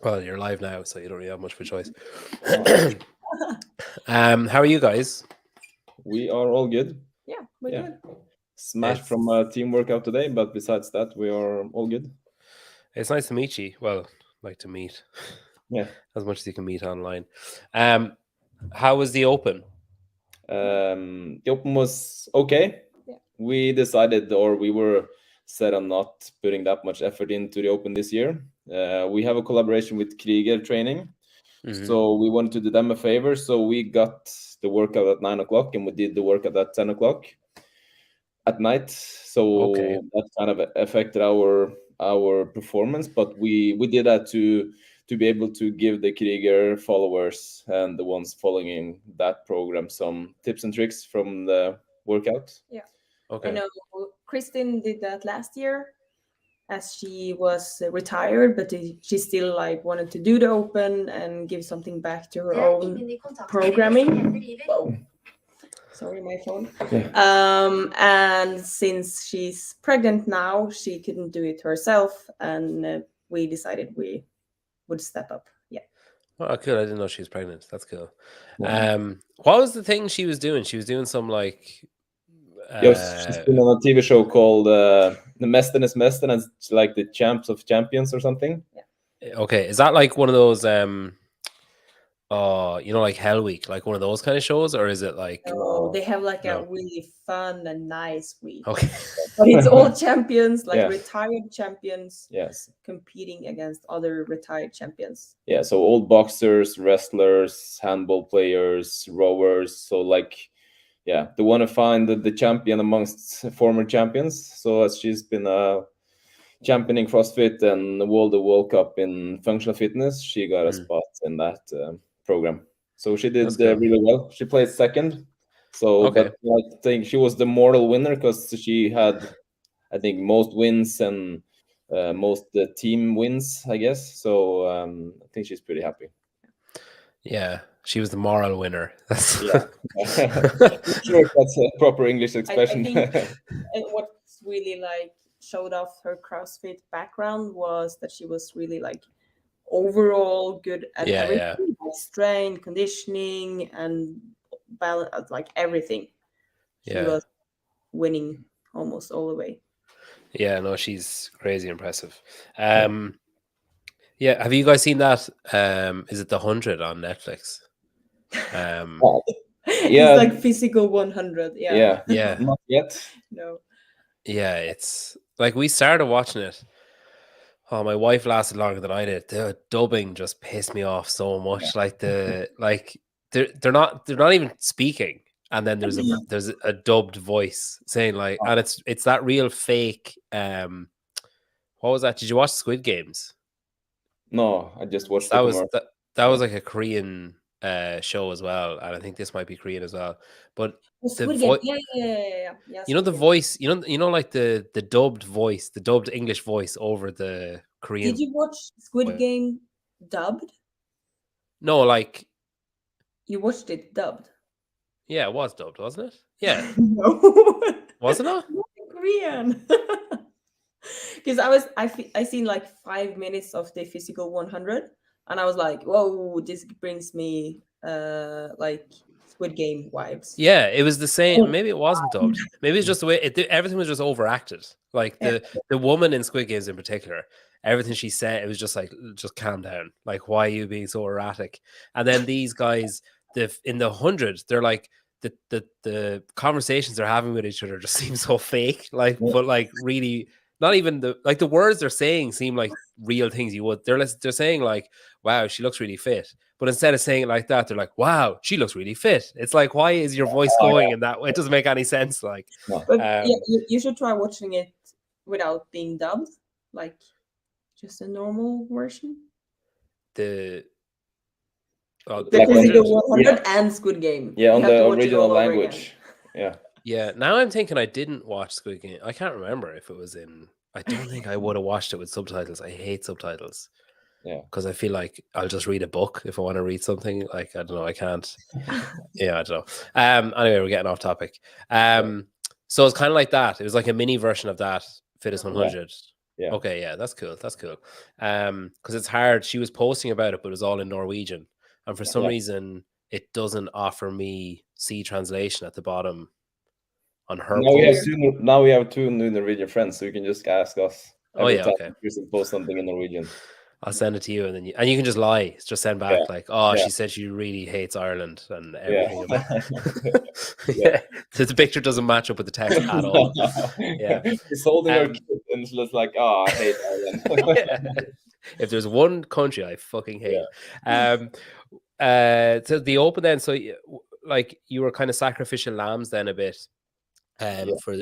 Well, you're live now, so you don't really have much of a choice. How are you guys? We are all good. Yeah, we're good. Smashed from a team workout today, but besides that, we are all good. It's nice to meet you. Well, like to meet. Yeah. As much as you can meet online. How was the Open? The Open was okay. Yeah. We decided, or we were set on not putting that much effort into the Open this year. We have a collaboration with Krieger Training. So we wanted to do them a favor. So we got the workout at 9 o'clock and we did the workout at 10 o'clock at night. So that kind of affected our performance. But we did that to be able to give the Krieger followers and the ones following that program some tips and tricks from the workout. Yeah. Okay. I know Kristin did that last year as she was retired, but she still like wanted to do the Open and give something back to her own programming. Whoa. Sorry, my phone. Yeah. And since she's pregnant now, she couldn't do it herself, and we decided we would step up. Yeah. Oh, cool. I didn't know she was pregnant. That's cool. What was the thing she was doing? She was doing some like yes, she's been on a TV show called The Mesternes Mester, and it's like the Champs of Champions or something. Yeah. Okay, is that like one of those like Hell Week, like one of those kind of shows, or is it like they have like a really fun and nice week. Okay. But it's all champions, like Yeah. retired champions, Yes, competing against other retired champions. yeah. So old boxers, wrestlers, handball players, rowers. So like, yeah, they want to find the champion amongst former champions. So as she's been championing CrossFit and won the World Cup in functional fitness, she got a spot in that program. So she did really well. She placed second. So, Okay. but I think she was the moral winner because she had, I think, most wins and most team wins, I guess. So I think she's pretty happy. Yeah, she was the moral winner. That's Yeah. I'm sure if that's a proper English expression. I think what's really like showed off her CrossFit background was that she was really like overall good at everything, like strength, conditioning, and balance, like everything. She was winning almost all the way. Yeah, no, she's crazy impressive. Yeah, have you guys seen that? Is it the 100 on Netflix? It's like physical 100. Yeah. Not yet. No. Yeah, it's like we started watching it. Oh, my wife lasted longer than I did. The dubbing just pissed me off so much. Like they're not even speaking, and then there's a dubbed voice saying like, and it's that real fake. What was that? Did you watch Squid Games? No, I just watched that was like a Korean show as well, and I think this might be Korean as well. But the voice, you know the voice, you know, like the dubbed voice, the dubbed English voice over the Korean. Did you watch Squid Game dubbed? No, like you watched it dubbed. Yeah, it was dubbed, wasn't it? Yeah. No. Was it not? Korean. Because I seen like 5 minutes of the physical 100, and I was like, whoa, this brings me like Squid Game vibes. Yeah, it was the same. Maybe it wasn't dubbed. Maybe it's just the way everything was just overacted. Like the woman in Squid Games in particular, everything she said, it was just like, just calm down. Like, why are you being so erratic? And then these guys, in the 100, they're like, the conversations they're having with each other just seem so fake. Like, but like really, not even the words they're saying seem like real things you would. They're saying like, wow, she looks really fit. But instead of saying it like that, they're like, wow, she looks really fit. It's like, why is your voice going in that way? It doesn't make any sense. Like, but you should try watching it without being dubbed, like just a normal version. The physical 100 and Squid Game. Yeah, on the original language. Yeah. Yeah. Now I'm thinking I didn't watch Squid Game. I can't remember if it was in. I don't think I would have watched it with subtitles. I hate subtitles. Yeah. Because I feel like I'll just read a book if I want to read something. Like, I don't know. I can't. Yeah, I don't know. Anyway, we're getting off topic. So it's kind of like that. It was like a mini version of that, Fittest 100. Yeah. Okay, yeah, that's cool. That's cool. Because it's hard. She was posting about it, but it was all in Norwegian, and for some reason, it doesn't offer me C translation at the bottom on her post. Now we have two new Norwegian friends, so you can just ask us every time you post something in Norwegian. I'll send it to you, and then you can just lie. Just send back like, "Oh, she said she really hates Ireland and everything." The picture doesn't match up with the text at all. She's holding her kid, and she's like, "Oh, I hate Ireland." If there's one country I fucking hate, so the Open then. So like you were kind of sacrificial lambs then a bit, for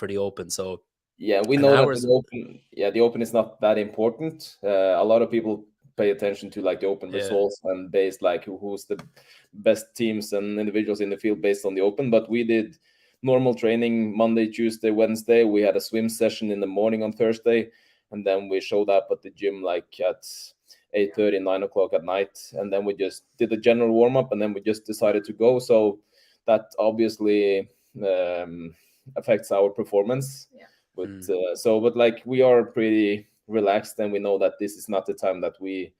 the Open. So. Yeah, we know that the Open is not that important. A lot of people pay attention to like the Open results and based like who's the best teams and individuals in the field based on the Open. But we did normal training Monday, Tuesday, Wednesday. We had a swim session in the morning on Thursday, and then we showed up at the gym like at 8:30, 9 o'clock at night, and then we just did a general warm up, and then we just decided to go. So that obviously affects our performance. But like we are pretty relaxed, and we know that this is not the time that we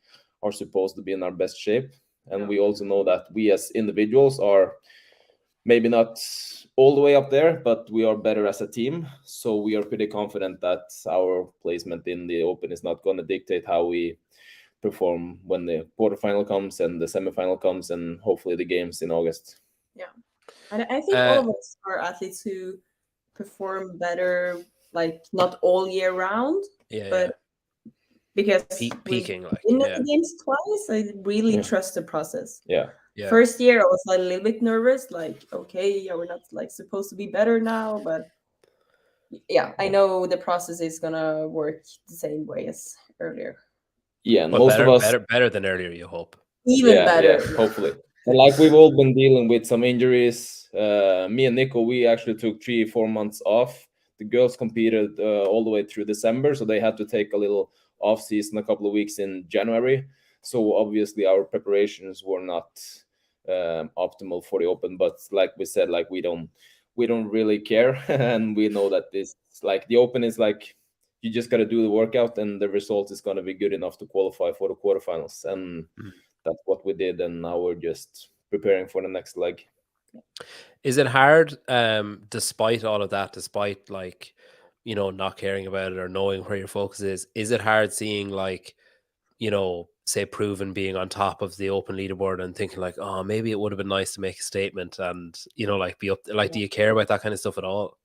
are supposed to be in our best shape, and we also know that we as individuals are maybe not all the way up there, but we are better as a team. So we are pretty confident that our placement in the Open is not going to dictate how we perform when the quarterfinal comes and the semifinal comes, and hopefully the games in August. And I think all of us are athletes who perform better, like not all year round, but because peaking, like in the games twice, I really trust the process. Yeah. First year I was like a little bit nervous, like, okay, we're not like supposed to be better now, but I know the process is gonna work the same way as earlier. Yeah, and most of us better than earlier, you hope. Even better. Yeah, hopefully. And like we've all been dealing with some injuries. Me and Nico, we actually took 3-4 months off. The girls competed all the way through December, so they had to take a little off season, a couple of weeks in January. So obviously our preparations were not optimal for the Open, but like we said, like we don't really care, and we know that this like the Open is like you just got to do the workout, and the result is going to be good enough to qualify for the quarterfinals, and that's what we did. And now we're just preparing for the next leg. Is it hard, despite all of that, despite like, you know, not caring about it or knowing where your focus is it hard seeing like, you know, say Proven being on top of the Open leaderboard and thinking like, oh, maybe it would have been nice to make a statement and, you know, like be up, like, do you care about that kind of stuff at all?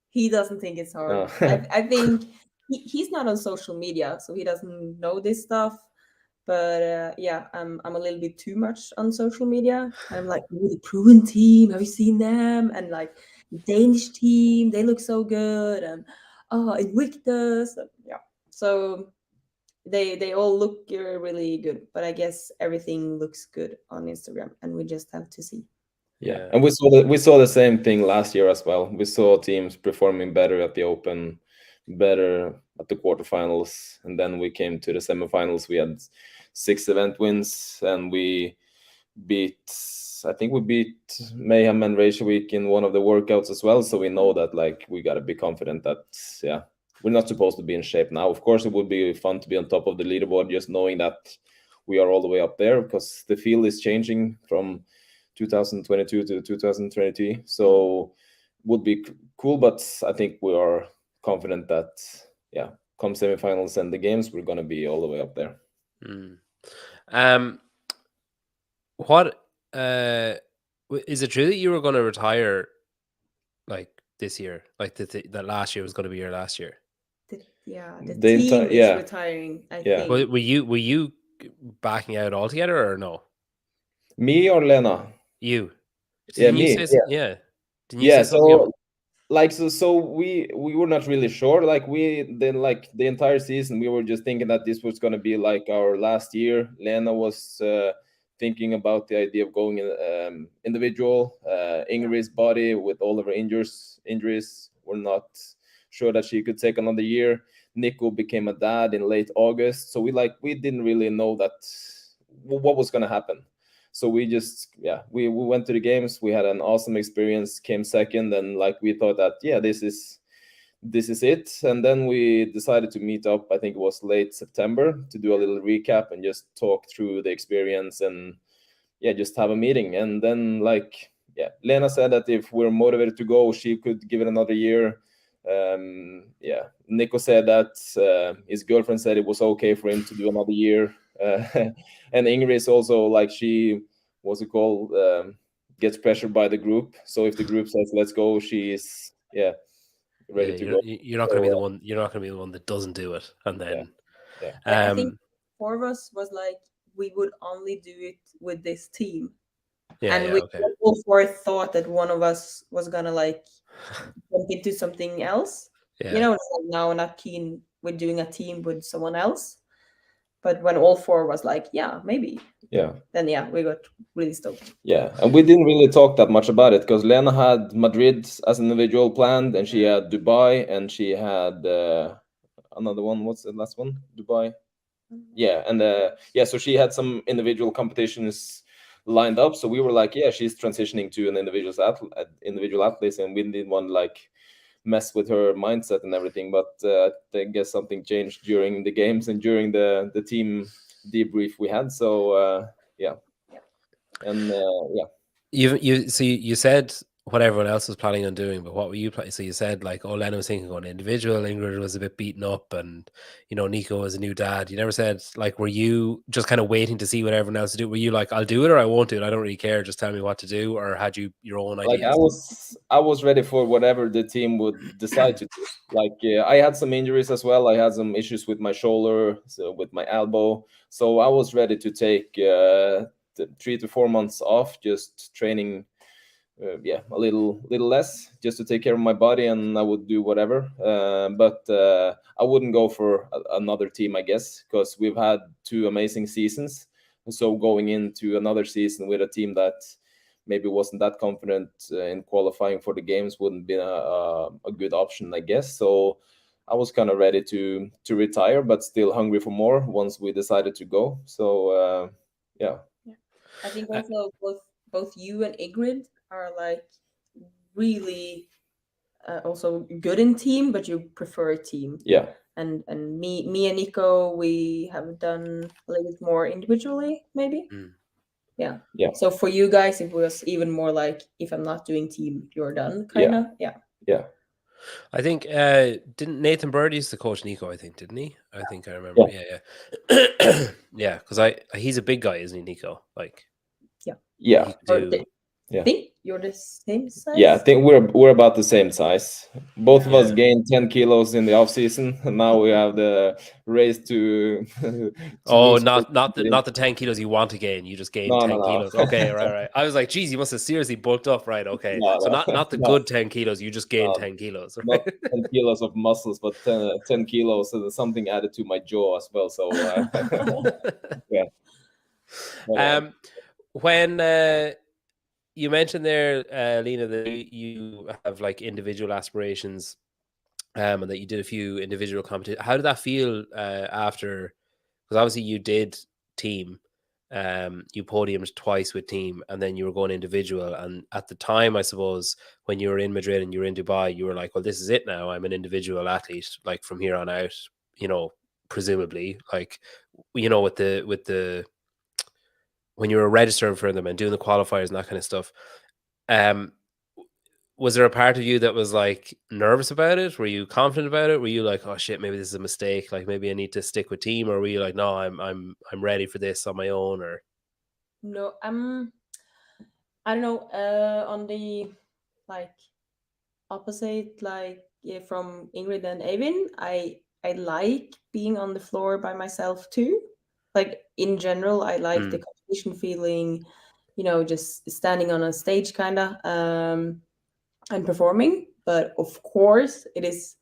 He doesn't think it's hard. I think he's not on social media, so he doesn't know this stuff. But I'm a little bit too much on social media. I'm like, the Proven team, have you seen them? And like the Danish team, they look so good. And Invictus, so they all look really good. But I guess everything looks good on Instagram, and we just have to see. Yeah, and we saw the same thing last year as well. We saw teams performing better at the Open, better at the quarterfinals, and then we came to the semifinals. We had 6 event wins, and we beat Mayhem and Reykjavik in one of the workouts as well. So we know that like we got to be confident that we're not supposed to be in shape now. Of course, it would be fun to be on top of the leaderboard, just knowing that we are all the way up there, because the field is changing from 2022 to 2023. So would be cool, but I think we are confident that come semifinals and the games, we're going to be all the way up there. What is it true that you were going to retire like this year, like that last year was going to be your last year? The team is retiring, I think. Were you backing out altogether or no? Me or Lena? You. Didn't me. You say so like so we were not really sure. Like the entire season we were just thinking that this was going to be like our last year. Lena was thinking about the idea of going individual. Ingrid's body with all of her injuries were not sure that she could take another year. Nico became a dad in late August, so we didn't really know that what was going to happen. So we just we went to the games. We had an awesome experience, came second, and like we thought that this is this is it. And then we decided to meet up, I think it was late September, to do a little recap and just talk through the experience and just have a meeting. And then Lena said that if we're motivated to go, she could give it another year. Nico said that his girlfriend said it was okay for him to do another year. And Ingrid is also like, she, what's it called, gets pressured by the group. So if the group says let's go, she's ready to go. You're not going to be the one. You're not going to be the one that doesn't do it. And then, I think 4 of us was like, we would only do it with this team. We all 4 thought that one of us was gonna like jump into something else. You know, it's like, now we're not keen with doing a team with someone else. But when all 4 was like, yeah, maybe. Then we got really stoked. And we didn't really talk that much about it because Lena had Madrid as an individual planned, and she had Dubai, and she had another one. What's the last one? Dubai. So she had some individual competitions lined up. So we were like, she's transitioning to an individual athlete, and we didn't want to like mess with her mindset and everything. But I guess something changed during the games and during the team debrief we had. So You said what everyone else was planning on doing, but what were you planning? So you said like, oh, Lena was thinking going individual, Ingrid was a bit beaten up, and Nico was a new dad. You never said like, were you just kind of waiting to see what everyone else would do? Were you like, I'll do it or I won't do it, I don't really care, just tell me what to do? Or had you your own ideas? Like I was ready for whatever the team would decide to do. Like I had some injuries as well. I had some issues with my shoulder, so with my elbow. So I was ready to take 3 to 4 months off, just training a little less, just to take care of my body, and I would do whatever. But I wouldn't go for another team, I guess, because we've had 2 amazing seasons. So going into another season with a team that maybe wasn't that confident in qualifying for the games wouldn't be a good option, I guess. So I was kind of ready to retire, but still hungry for more once we decided to go. So I think also both you and Ingrid are like really also good in team, but you prefer a team. And me and Nico, we have done a little bit more individually, maybe. So for you guys, it was even more like, if I'm not doing team, you're done, kind of. I think didn't Nathan Bird used to coach Nico, I think, didn't he? I think I remember. Yeah, because he's a big guy, isn't he, Nico? Like I think you're the same size. I think we're about the same size. Both of us gained 10 kilos in the off season, and now we have the race to not the 10 kilos you want to gain. You just gained 10 kilos. Okay, right. I was like, geez, you must have seriously bulked up, right? Okay, so not the good 10 kilos. You just gained 10 kilos. Right? Not 10 kilos of muscles, but 10 kilos and something added to my jaw as well. So when you mentioned there, Lena, that you have like individual aspirations, and that you did a few individual competitions. How did that feel after? Because obviously you did team, you podiumed twice with team, and then you were going individual. And at the time, I suppose, when you were in Madrid and you were in Dubai, you were like, well, this is it now. I'm an individual athlete, like from here on out, presumably, like, with the when you were registering for them and doing the qualifiers and that kind of stuff. Was there a part of you that was like nervous about it? Were you confident about it? Were you like, oh shit, maybe this is a mistake, like maybe I need to stick with team? Or were you like, no, I'm ready for this on my own? Or no, I don't know, on the like opposite, like from Ingrid and Eivind, I like being on the floor by myself too. Like in general, I like the competition feeling, just standing on a stage kind of and performing. But of course, it is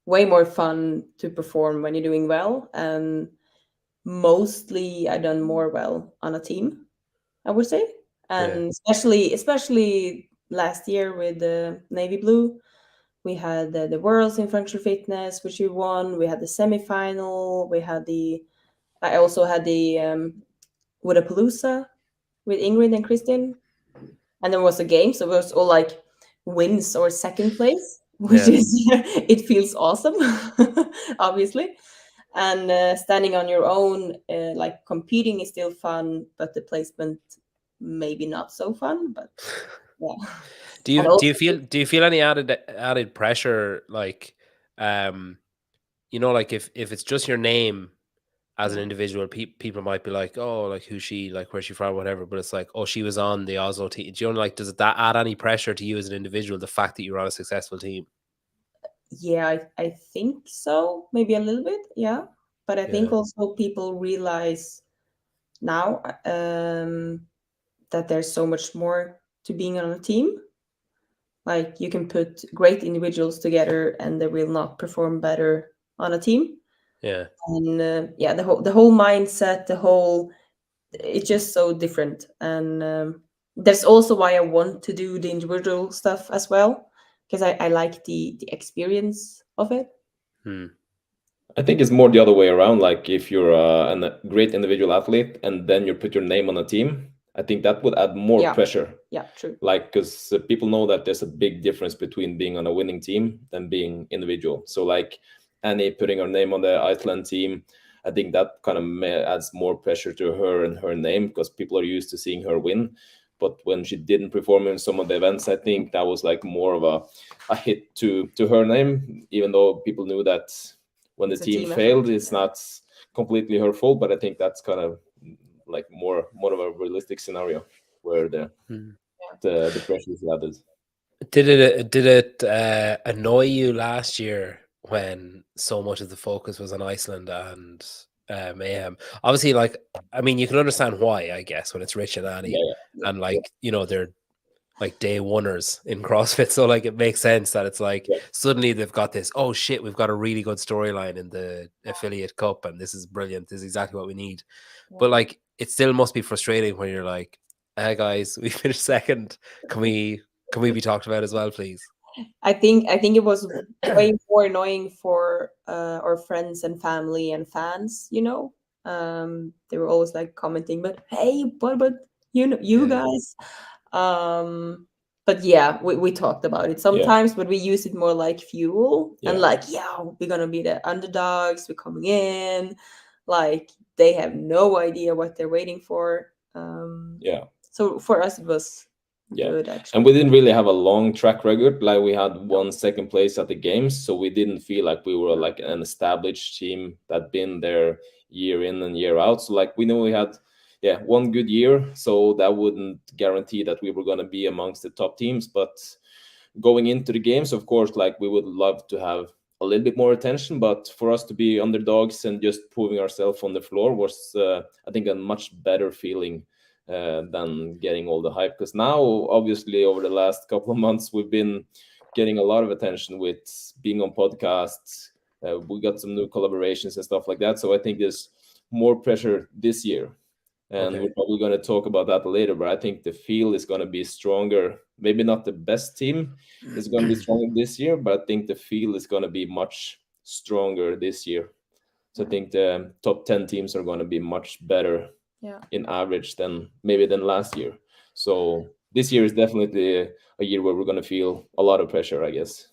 way more fun to perform when you're doing well. And mostly I done more well on a team, I would say. And especially last year with the Navy Blue, we had the Worlds in functional fitness, which we won. We had the semifinal. I also had the Woodapalooza with Ingrid and Kristin. And there was a game, so it was all like wins or second place. which is it feels awesome, obviously. And standing on your own, like competing is still fun, but the placement maybe not so fun. But yeah. Do you feel any added pressure, like like if it's just your name as an individual, people might be like, oh, like who's she, like where's she from, whatever, but it's like, oh, she was on the Oslo team. Do you know, like, does that add any pressure to you as an individual, the fact that you're on a successful team? Yeah, I think so, maybe a little bit, yeah. But I think also people realize now that there's so much more to being on a team. Like you can put great individuals together and they will not perform better on a team. Yeah. And the whole mindset, it's just so different. And that's also why I want to do the individual stuff as well, because I like the experience of it. I think it's more the other way around. Like if you're a great individual athlete and then you put your name on a team, I think that would add more pressure. Yeah, true. Like, because people know that there's a big difference between being on a winning team than being individual. So like Annie putting her name on the Iceland team, I think that kind of adds more pressure to her and her name, because people are used to seeing her win. But when she didn't perform in some of the events, I think that was like more of a hit to her name, even though people knew that when the team failed, it's not completely her fault. But I think that's kind of like more of a realistic scenario where the pressure is added. Did it annoy you last year when so much of the focus was on Iceland and Mayhem? Obviously, like, I mean, you can understand why, I guess, when it's Rich and Annie and like, they're like day oneers in CrossFit. So like, it makes sense that it's like suddenly they've got this, oh shit, we've got a really good storyline in the affiliate cup and this is brilliant. This is exactly what we need. But like, it still must be frustrating when you're like, hey guys, we finished second. Can we be talked about as well, please? I think it was way more annoying for our friends and family and fans. They were always like commenting, but hey, but you guys. But yeah, we talked about it sometimes, but we use it more like fuel and like, we're gonna be the underdogs. We're coming in, like they have no idea what they're waiting for. So for us, it was good, actually. And we didn't really have a long track record. Like we had one second place at the games, so we didn't feel like we were like an established team that been there year in and year out. So like we knew we had one good year, so that wouldn't guarantee that we were going to be amongst the top teams. But going into the games, of course, like we would love to have a little bit more attention, but for us to be underdogs and just proving ourselves on the floor was I think a much better feeling than getting all the hype, because now obviously over the last couple of months we've been getting a lot of attention with being on podcasts. We got some new collaborations and stuff like that, so I think there's more pressure this year. And we're probably going to talk about that later, but I think the field is going to be stronger. Maybe not the best team is going to be stronger this year, but I think the field is going to be much stronger this year. So I think the top 10 teams are going to be much better in average than last year. So this year is definitely a year where we're going to feel a lot of pressure, I guess.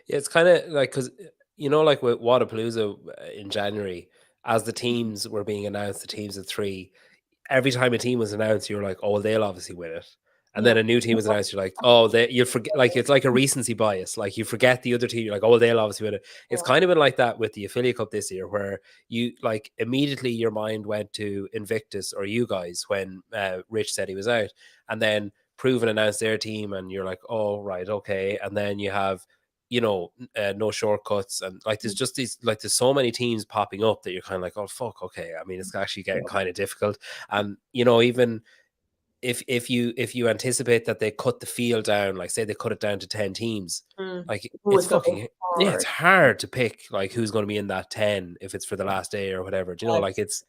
Yeah, it's kind of like, because, like with Wodapalooza in January, as the teams were being announced, the teams of 3, every time a team was announced, you were like, oh, well, they'll obviously win it. And then a new team was announced, you're like, oh, you forget, like, it's like a recency bias. Like, you forget the other team, you're like, oh, well, they'll obviously win it. It's kind of been like that with the Affiliate Cup this year, where you, like, immediately your mind went to Invictus or you guys when Rich said he was out. And then Proven announced their team, and you're like, oh, right, okay. And then you have, no shortcuts, and like there's just these, like there's so many teams popping up that you're kind of like, oh fuck, okay. I mean, it's actually getting kind of difficult. And even if you anticipate that they cut the field down, like say they cut it down to 10 teams, like it's fucking hard. It's hard to pick like who's going to be in that 10 if it's for the last day or whatever. Do you know, like it's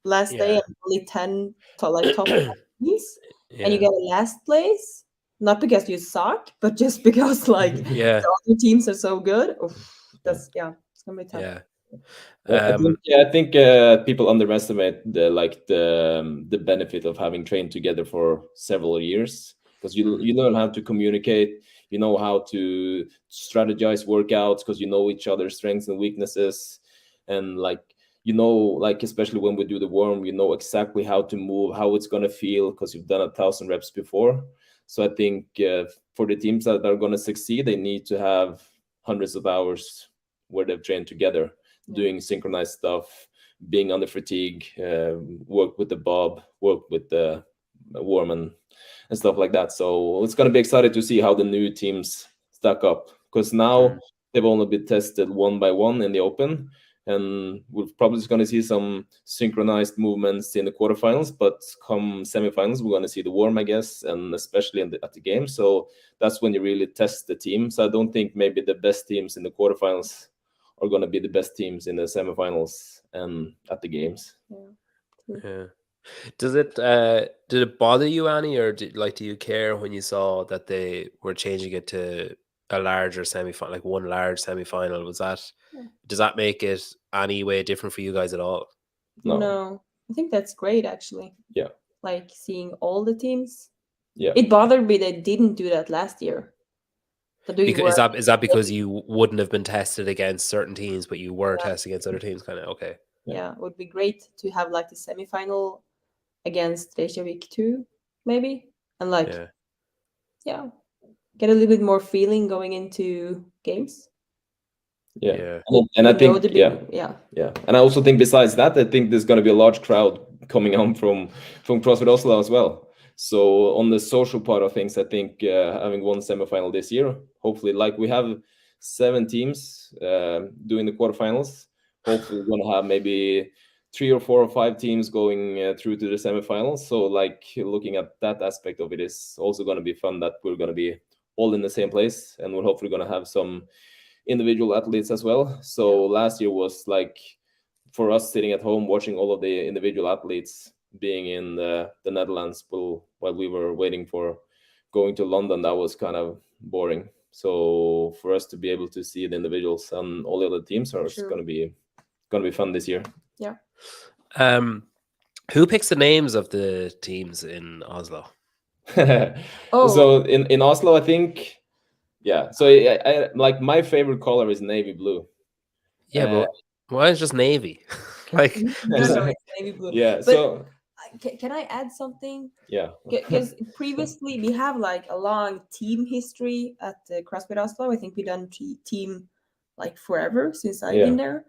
last day and only 10 to like top teams, and you get a last place. Not because you suck, but just because like the other teams are so good. That's it's gonna be tough. I think people underestimate the benefit of having trained together for several years, because you learn how to communicate, you know how to strategize workouts because you know each other's strengths and weaknesses, and like, you know, like especially when we do the worm, you know exactly how to move, how it's going to feel because you've done 1,000 reps before. So I think for the teams that are going to succeed, they need to have hundreds of hours where they've trained together, doing synchronized stuff, being under fatigue, work with the bob, work with the worm and stuff like that. So it's going to be exciting to see how the new teams stack up, because now they've only been tested one by one in the open, and we're probably just going to see some synchronized movements in the quarterfinals, but come semifinals we're going to see the worm, I guess, and especially at the game. So that's when you really test the team. So I don't think maybe the best teams in the quarterfinals are going to be the best teams in the semifinals and at the games. Yeah. Did it bother you, Annie, or do you care when you saw that they were changing it to a larger semi-final, like one large semi-final? Does that make it any way different for you guys at all? No, I think that's great, actually. Yeah. Like seeing all the teams. Yeah. It bothered me they didn't do that last year. Is that because you wouldn't have been tested against certain teams, but you were tested against other teams? Kind of, okay. Yeah, it would be great to have like the semi-final against Reykjavik too, maybe, and like get a little bit more feeling going into games. And I think and I also think besides that, I think there's going to be a large crowd coming on from CrossFit Oslo as well. So on the social part of things, I think having one semifinal this year, hopefully, like we have 7 teams doing the quarterfinals. Hopefully we're going to have maybe 3 or 4 or 5 teams going through to the semifinals. So like looking at that aspect of it is also going to be fun, that we're going to be all in the same place, and we're hopefully going to have some individual athletes as well. So last year was like for us sitting at home watching all of the individual athletes being in the Netherlands while we were waiting for going to London. That was kind of boring. So for us to be able to see the individuals and all the other teams are going to be fun this year. Yeah. Who picks the names of the teams in Oslo? So in Oslo, I think, so I like my favorite color is navy blue. Yeah, but why is just navy? Like, it's navy blue. Yeah. But so can I add something? Yeah. Because previously we have like a long team history at the CrossFit Oslo. I think we've done team like forever since I've been there,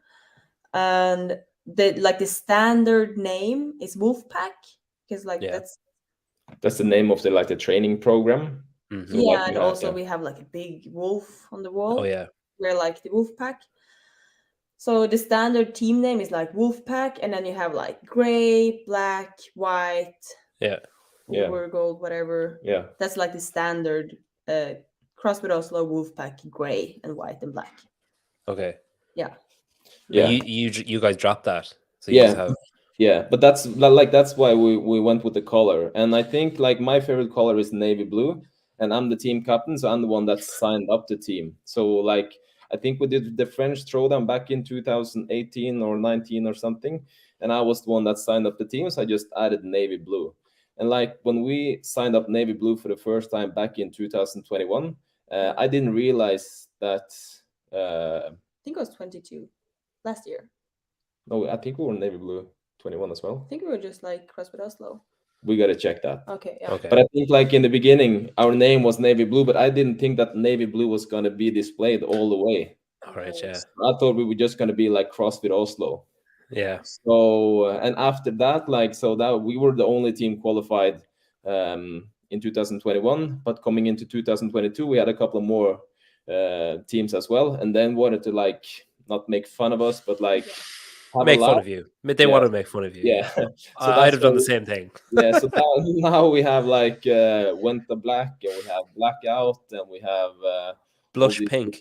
and the standard name is Wolfpack, because like that's the name of the training program. Mm-hmm. Yeah, and also we have like a big wolf on the wall. Oh yeah, we're like the Wolfpack. So the standard team name is like Wolfpack, and then you have like gray, black, white, silver, gold, whatever. Yeah, that's like the standard CrossFit Oslo Wolfpack, gray and white and black. Okay. Yeah. You guys dropped that. So you just have... Yeah, but that's why we went with the color, and I think like my favorite color is navy blue, and I'm the team captain, so I'm the one that signed up the team. So like I think we did the French Throwdown back in 2018 or 19 or something, and I was the one that signed up the team, so I just added navy blue. And like when we signed up navy blue for the first time back in 2021, I didn't realize that. I think it was 22 last year. No, I think we were navy blue 21 as well. I think we were just like CrossFit Oslo. We got to check that. Okay, yeah. Okay. But I think like in the beginning, our name was navy blue, but I didn't think that navy blue was going to be displayed all the way. All right, yeah. I thought we were just going to be like CrossFit Oslo. Yeah. So, and after that, that we were the only team qualified in 2021, but coming into 2022, we had a couple of more teams as well. And then wanted to like, not make fun of us, but like... make fun of you. They want to make fun of you. Yeah. So I'd have done the same thing. Yeah. So now we have like winter black, and we have blackout, and we have blush pink.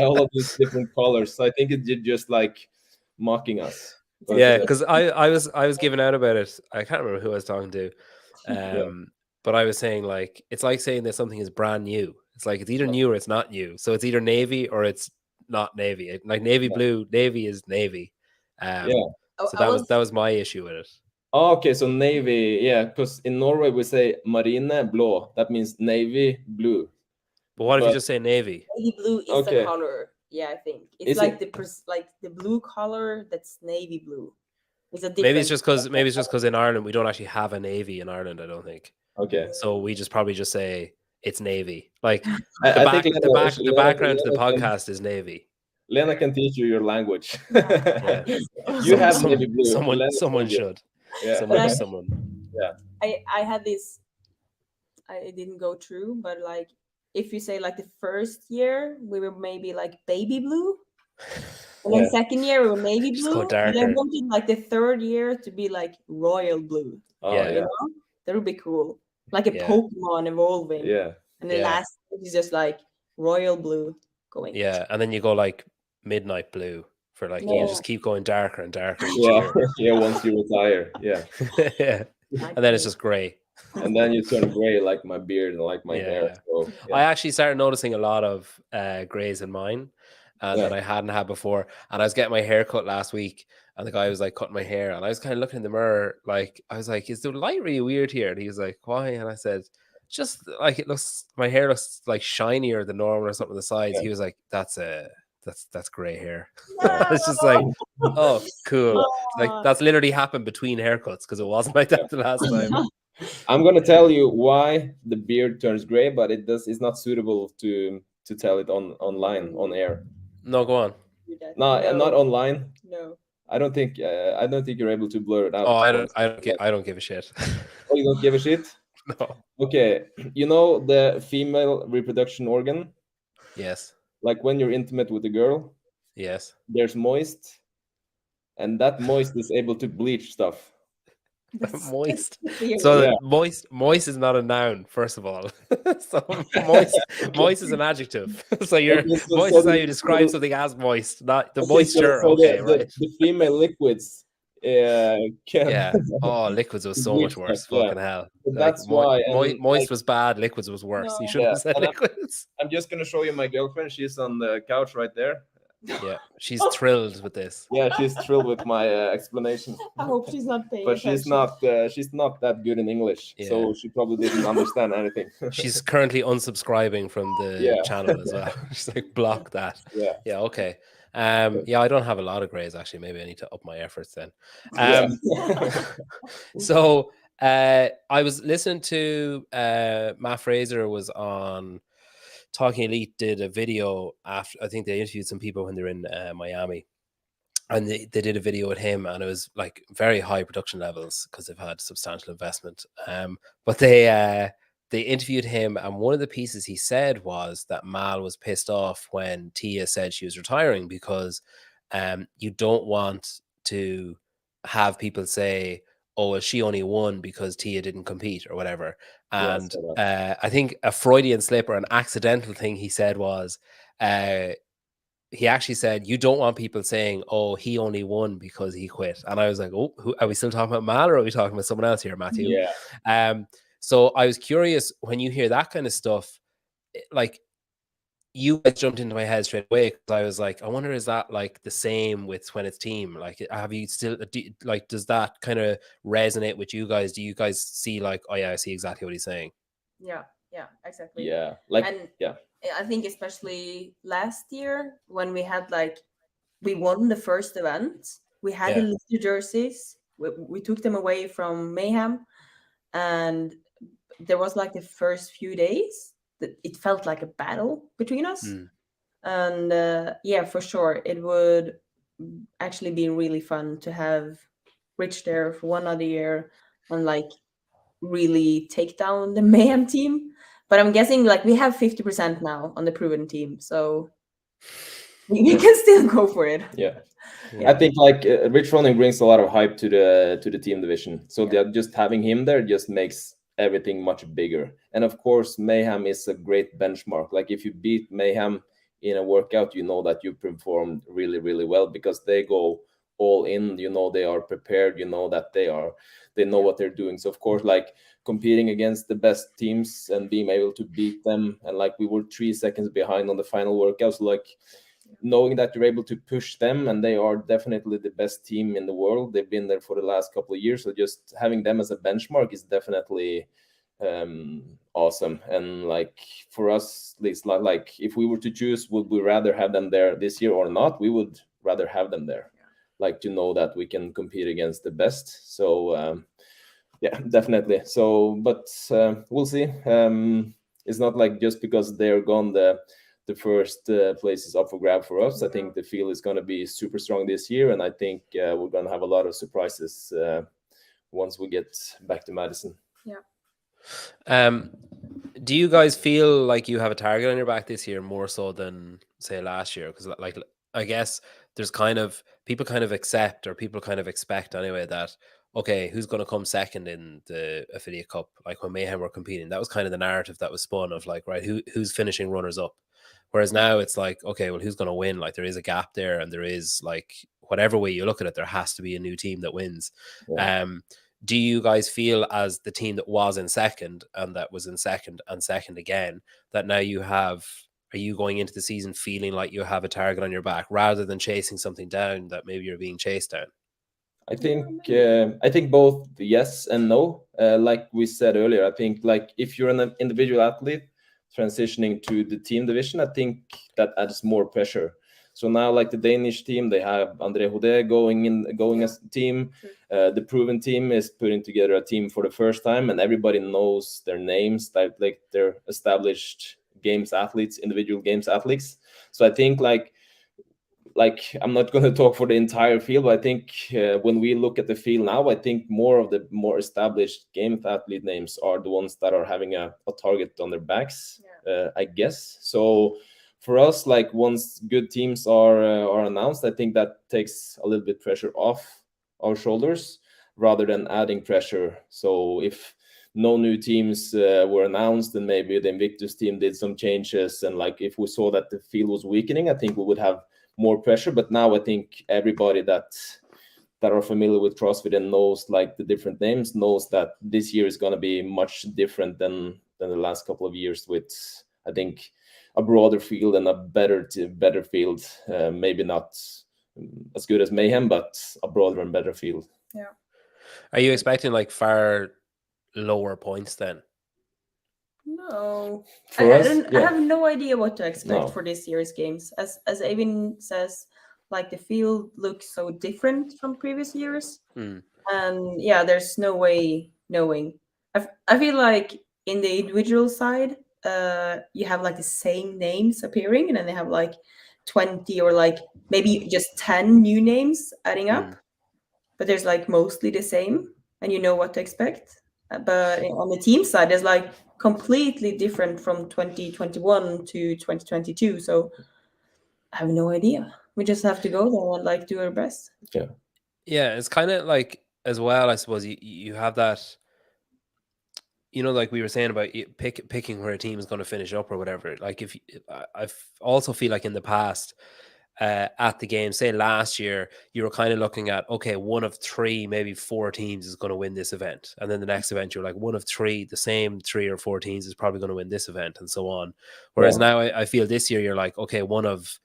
All of these different colors. So I think it's just like mocking us. Yeah, because I was giving out about it. I can't remember who I was talking to. But I was saying like it's like saying that something is brand new. It's like it's either new or it's not new. So it's either navy or it's not navy. Like navy blue, navy is navy. So that was my issue with it. Oh, okay, so navy, because in Norway we say marine blå. That means navy blue. But what if you just say navy? Navy blue is Okay. the color. Yeah, I think it's Is like it- the blue color that's navy blue. It's a different. Maybe it's just because in Ireland we don't actually have a navy in Ireland. I don't think. Okay. So we probably just say it's navy. Like I think the background to the Lena podcast is navy. Lena can teach you your language. Yeah. You have navy blue. Someone should. Yeah. Someone. I had this. I didn't go through, but like if you say like the first year we were maybe like baby blue, and then second year we were navy Just go blue, and I darker. wanted like the third year to be like royal blue. Oh, Yeah. You know, that would be cool, like a Yeah. Pokemon evolving. Yeah. And the Yeah. last is just like royal blue going. Yeah, and then you go like midnight blue for like you Yeah. just keep going darker and darker each Yeah. year. Yeah. Once you retire. Yeah. Yeah. And then it's just grey. And then you turn gray like my beard and like my hair. Yeah. So, I actually started noticing a lot of greys in mine Yeah. that I hadn't had before. And I was getting my hair cut last week, and the guy was like cutting my hair, and I was kind of looking in the mirror, like I was like, "Is the light really weird here?" And he was like, "Why?" And I said, "Just like it looks, my hair looks like shinier than normal or something on the sides." Yeah. He was like, "That's gray hair." It's just like, oh, cool. Like that's literally happened between haircuts because it wasn't like that the last time. I'm gonna tell you why the beard turns gray, but it's not suitable to tell it online on air. No, go on. No, not online. No. I don't think you're able to blur it out. Oh, I don't give a shit. Oh, you don't give a shit? No. Okay, you know the female reproduction organ? Yes. Like when you're intimate with a girl, Yes. there's moist, and that moist is able to bleach stuff. Moist. weird. So Yeah. moist is not a noun, first of all. So moist is an adjective. So your Okay, so- moist so is how the- you describe something as moist, not the Okay, moisture. so Okay, the, right. the female liquids can Yeah. Oh, liquids was so much Bleach worse. stuff, yeah. Fucking hell. So Like, that's why, and, moist like, was bad. Liquids was worse. You No. shouldn't have Yeah, said and liquids. I'm just gonna show you my girlfriend. She's on the couch right there. Yeah, she's thrilled with this. Yeah, she's thrilled with my explanation. I hope she's not paying But she's attention. not that good in English, so she probably didn't understand anything. She's currently unsubscribing from the Yeah. channel as well. She's like, block that. Yeah. Yeah, okay. Yeah, I don't have a lot of grays actually. Maybe I need to up my efforts then. Yeah. So I was listening to Matt Fraser was on Talking Elite, did a video after, I think they interviewed some people when they're in Miami, and they did a video with him, and it was like very high production levels because they've had substantial investment. But they interviewed him, and one of the pieces he said was that Mal was pissed off when Tia said she was retiring because you don't want to have people say, oh, well, she only won because Tia didn't compete or whatever. And I think a Freudian slip or an accidental thing he said was, he actually said, you don't want people saying, oh, he only won because he quit. And I was like, oh, are we still talking about Mal or are we talking about someone else here, Matthew? Yeah. So I was curious when you hear that kind of stuff, like you guys jumped into my head straight away because I was like, I wonder, is that like the same with when it's team? Like, have you still like, does that kind of resonate with you guys? Do you guys see like, oh yeah, I see exactly what he's saying? Yeah, exactly. Yeah, like, and yeah. I think especially last year when we had we won the first event, we had the leader jerseys, we took them away from Mayhem, and there was like the first few days that it felt like a battle between us. And yeah, for sure it would actually be really fun to have Rich there for one other year and like really take down the Mayhem team. But I'm guessing like we have 50% now on the proven team, so we can still go for it. Yeah. I think like Rich Ronning brings a lot of hype to the team division, so just having him there just makes everything much bigger. And of course, Mayhem is a great benchmark. Like if you beat Mayhem in a workout, you know that you performed really, really well because they go all in. You know they are prepared. You know that they know what they're doing. So of course, like competing against the best teams and being able to beat them, and like we were 3 seconds behind on the final workout. So like knowing that you're able to push them, and they are definitely the best team in the world. They've been there for the last couple of years. So just having them as a benchmark is definitely awesome. And like for us, at least, like if we were to choose, would we rather have them there this year or not? We would rather have them there, like to know that we can compete against the best. So yeah, definitely. So, but we'll see. It's not like just because they're gone, the first place is up for grab for us. I think the field is going to be super strong this year, and I think we're going to have a lot of surprises once we get back to Madison. Do you guys feel like you have a target on your back this year more so than say last year? Because like I guess there's kind of people kind of accept, or people kind of expect anyway, that okay, who's going to come second in the Affiliate Cup? Like when Mayhem were competing, that was kind of the narrative that was spun of like, right, who's finishing runners up? Whereas now it's like, okay, well, who's going to win? Like there is a gap there, and there is like whatever way you look at it, there has to be a new team that wins. Do you guys feel, as the team that was in second and that was in second and second again, that now you have, are you going into the season feeling like you have a target on your back rather than chasing something down that maybe you're being chased down? I think both yes and no. Like we said earlier, I think like if you're an individual athlete transitioning to the team division, I think that adds more pressure. So now, like the Danish team, they have André Houdet going as a team. The Proven team is putting together a team for the first time, and everybody knows their names. Like they're established games athletes, individual games athletes. So I think like I'm not going to talk for the entire field, but I think when we look at the field now, I think more of the more established game athlete names are the ones that are having a target on their backs, I guess. So for us, like once good teams are announced, I think that takes a little bit pressure off our shoulders rather than adding pressure. So if no new teams were announced, and maybe the Invictus team did some changes, and like if we saw that the field was weakening, I think we would have more pressure. But now I think everybody that are familiar with CrossFit and knows like the different names knows that this year is going to be much different than the last couple of years, with I think a broader field and a better field. Maybe not as good as Mayhem, but a broader and better field. Yeah. Are you expecting like far lower points then? No, For I us, don't. I have no idea what to expect for this year's games. As Eivind says, like the field looks so different from previous years, and yeah, there's no way knowing. I feel like in the individual side, you have like the same names appearing, and then they have like 20 or like maybe just 10 new names adding up, but there's like mostly the same, and you know what to expect. But on the team side, there's like completely different from 2021 to 2022. So I have no idea. We just have to go there and like do our best. Yeah, it's kind of like, as well, I suppose you have that, you know, like we were saying about picking where a team is going to finish up or whatever. Like if I also feel like in the past, at the game, say last year, you were kind of looking at, okay, one of three, maybe four teams is going to win this event. And then the next event, you're like, one of three, the same 3 or 4 teams is probably going to win this event, and so on. Whereas now I feel this year, you're like, okay, one of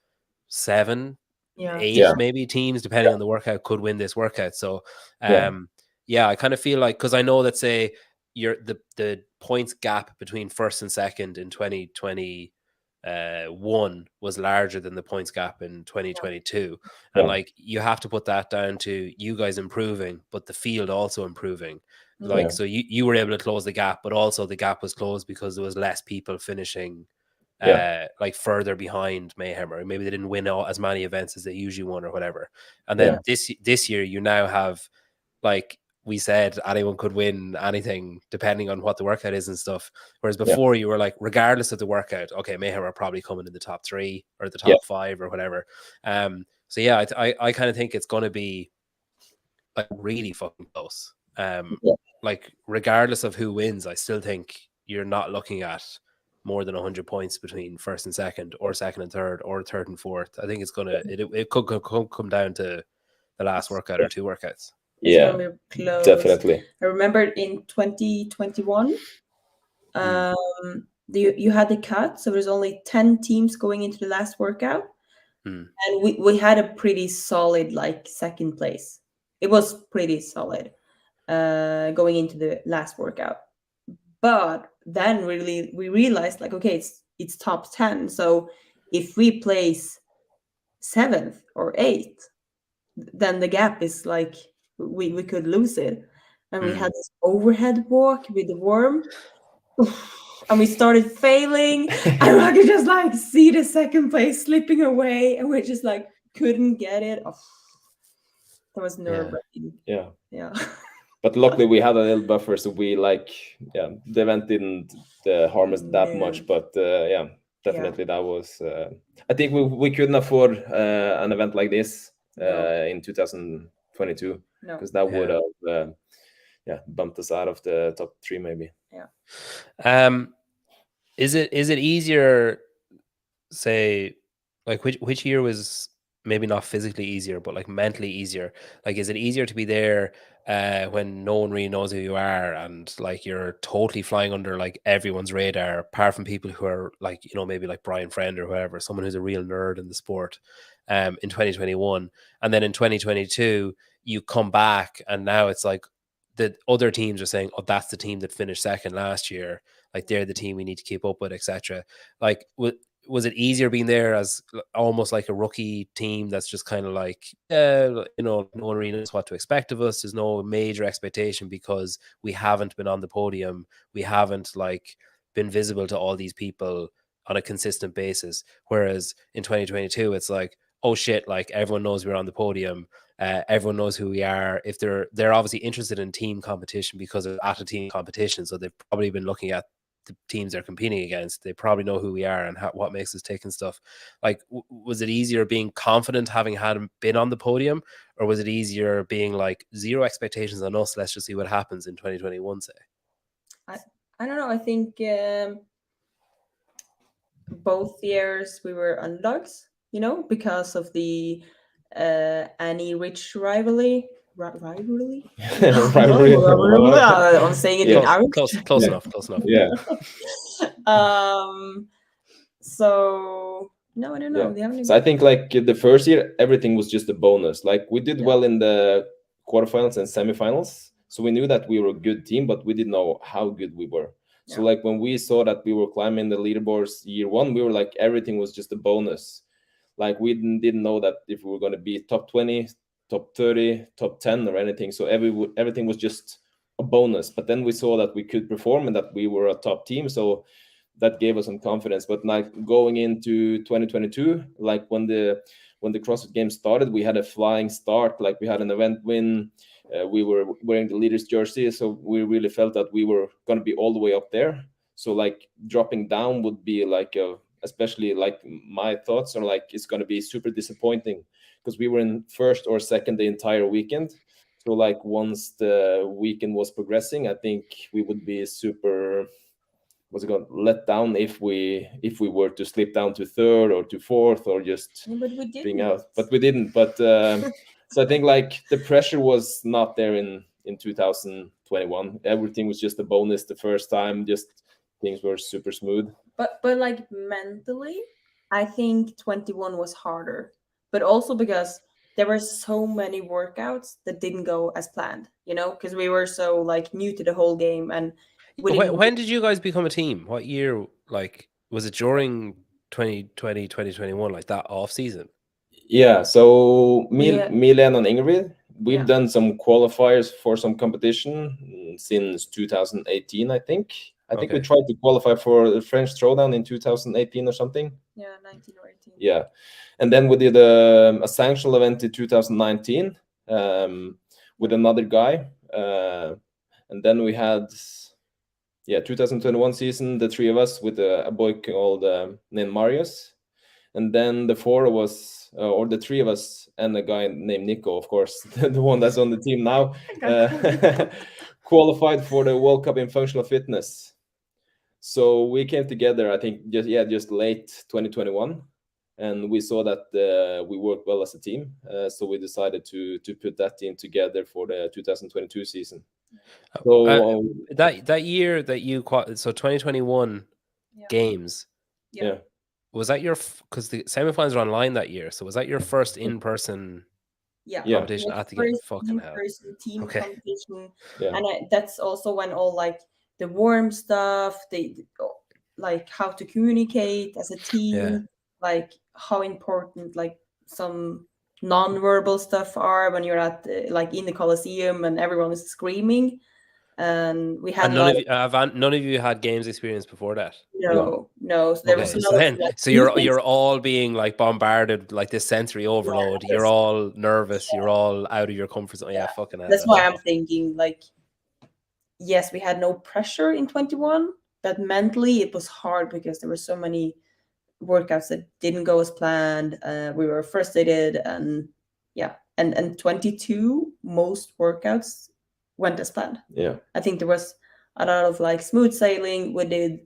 7, 8 maybe teams, depending on the workout, could win this workout. So, I kind of feel like, because I know that, say, the points gap between first and second in 2021 was larger than the points gap in 2022, and like you have to put that down to you guys improving, but the field also improving. Like so you were able to close the gap, but also the gap was closed because there was less people finishing like further behind Mayhem, or maybe they didn't win as many events as they usually won or whatever. And then this year you now have, like we said, anyone could win anything depending on what the workout is and stuff. Whereas before you were like, regardless of the workout, okay, Mayhem are probably coming in the top 3 or the top 5 or whatever. So yeah, I kind of think it's going to be like really fucking close. Like regardless of who wins, I still think you're not looking at more than 100 points between first and second, or second and third, or third and fourth. I think it's gonna it could come down to the last workout or 2 workouts. It's gonna be close. Definitely. I remember in 2021, you had the cut, so there's only 10 teams going into the last workout, and we had a pretty solid like second place. It was pretty solid going into the last workout. But then really we realized like, okay, it's top 10. So if we place 7th or 8th, then the gap is like we could lose it. And we had this overhead walk with the worm. And we started failing, and I could just like see the second place slipping away, and we just like couldn't get it. Oh, that was nerve-wracking. Yeah. But luckily we had a little buffer, so we like the event didn't harm us that much. But definitely that was. I think we couldn't afford an event like this in 2022 because that would have bumped us out of the top 3 maybe. Is it easier, say, like which year was maybe not physically easier, but like mentally easier? Like, is it easier to be there when no one really knows who you are, and like you're totally flying under like everyone's radar, apart from people who are like, you know, maybe like Brian Friend or whoever, someone who's a real nerd in the sport, in 2021, and then in 2022 you come back and now it's like the other teams are saying, oh, that's the team that finished second last year, like they're the team we need to keep up with, etc. Like, was it easier being there as almost like a rookie team that's just kind of like, you know, no one really knows what to expect of us, there's no major expectation because we haven't been on the podium, we haven't like been visible to all these people on a consistent basis, whereas in 2022 it's like, oh shit, like everyone knows we're on the podium, everyone knows who we are. If they're obviously interested in team competition because they're at a team competition, so they've probably been looking at the teams they're competing against, they probably know who we are and what makes us tick and stuff. Like, was it easier being confident having been on the podium, or was it easier being like, zero expectations on us, let's just see what happens in 2021, say? I don't know. I think both years we were underdogs, you know, because of the Annie Rich rivalry. Rivalry. I'm saying it in close enough. Yeah. So no, I don't know. So I think like the first year everything was just a bonus. Like we did well in the quarterfinals and semifinals, so we knew that we were a good team, but we didn't know how good we were. So like when we saw that we were climbing the leaderboards year 1, we were like, everything was just a bonus. Like we didn't know that if we were going to be top 20, top 30, top 10 or anything. So everything was just a bonus. But then we saw that we could perform and that we were a top team. So that gave us some confidence. But like going into 2022, like when the CrossFit Games started, we had a flying start. Like we had an event win. We were wearing the leaders jersey, so we really felt that we were going to be all the way up there. So like dropping down would be like especially like my thoughts are like, it's going to be super disappointing because we were in first or second the entire weekend. So like once the weekend was progressing, I think we would be super let down if we were to slip down to third or to fourth or just being out. But we didn't. But so I think like the pressure was not there in 2021. Everything was just a bonus the first time. Just things were super smooth. But like mentally, I think 21 was harder. But also because there were so many workouts that didn't go as planned, you know, because we were so like new to the whole game. And when did you guys become a team? What year? Like, was it during 2020, 2021, like that off season? Yeah, so me, Lena and Eivind, we've done some qualifiers for some competition since 2018, I think. I think we tried to qualify for the French Throwdown in 2018 or something. Yeah, 19 or 18. Yeah, and then we did a sanctional event in 2019 with another guy. And then we had, 2021 season, the 3 of us with a boy called named Marius. And then the 4 of us, or the 3 of us, and a guy named Nico, of course, the one that's on the team now, qualified for the World Cup in functional fitness. So we came together, I think, just late 2021, and we saw that we worked well as a team. So we decided to put that team together for the 2022 season. So that year that you so 2021 games. Yeah. Was that your, because the semifinals were online that year, so was that your first in-person competition at the game? Fucking hell. Team competition. Yeah. And that's also when all like the warm stuff, like how to communicate as a team, like how important like some non-verbal stuff are when you're at like in the Coliseum and everyone is screaming. And we had none of you had games experience before that. No. So there was so you're all being like bombarded like this sensory overload. You're all nervous. You're all out of your comfort zone. Yeah, fucking hell. That's why I'm thinking like, yes, we had no pressure in 21, but mentally it was hard because there were so many workouts that didn't go as planned. We were frustrated, and 22 most workouts went as planned. I think there was a lot of like smooth sailing. We did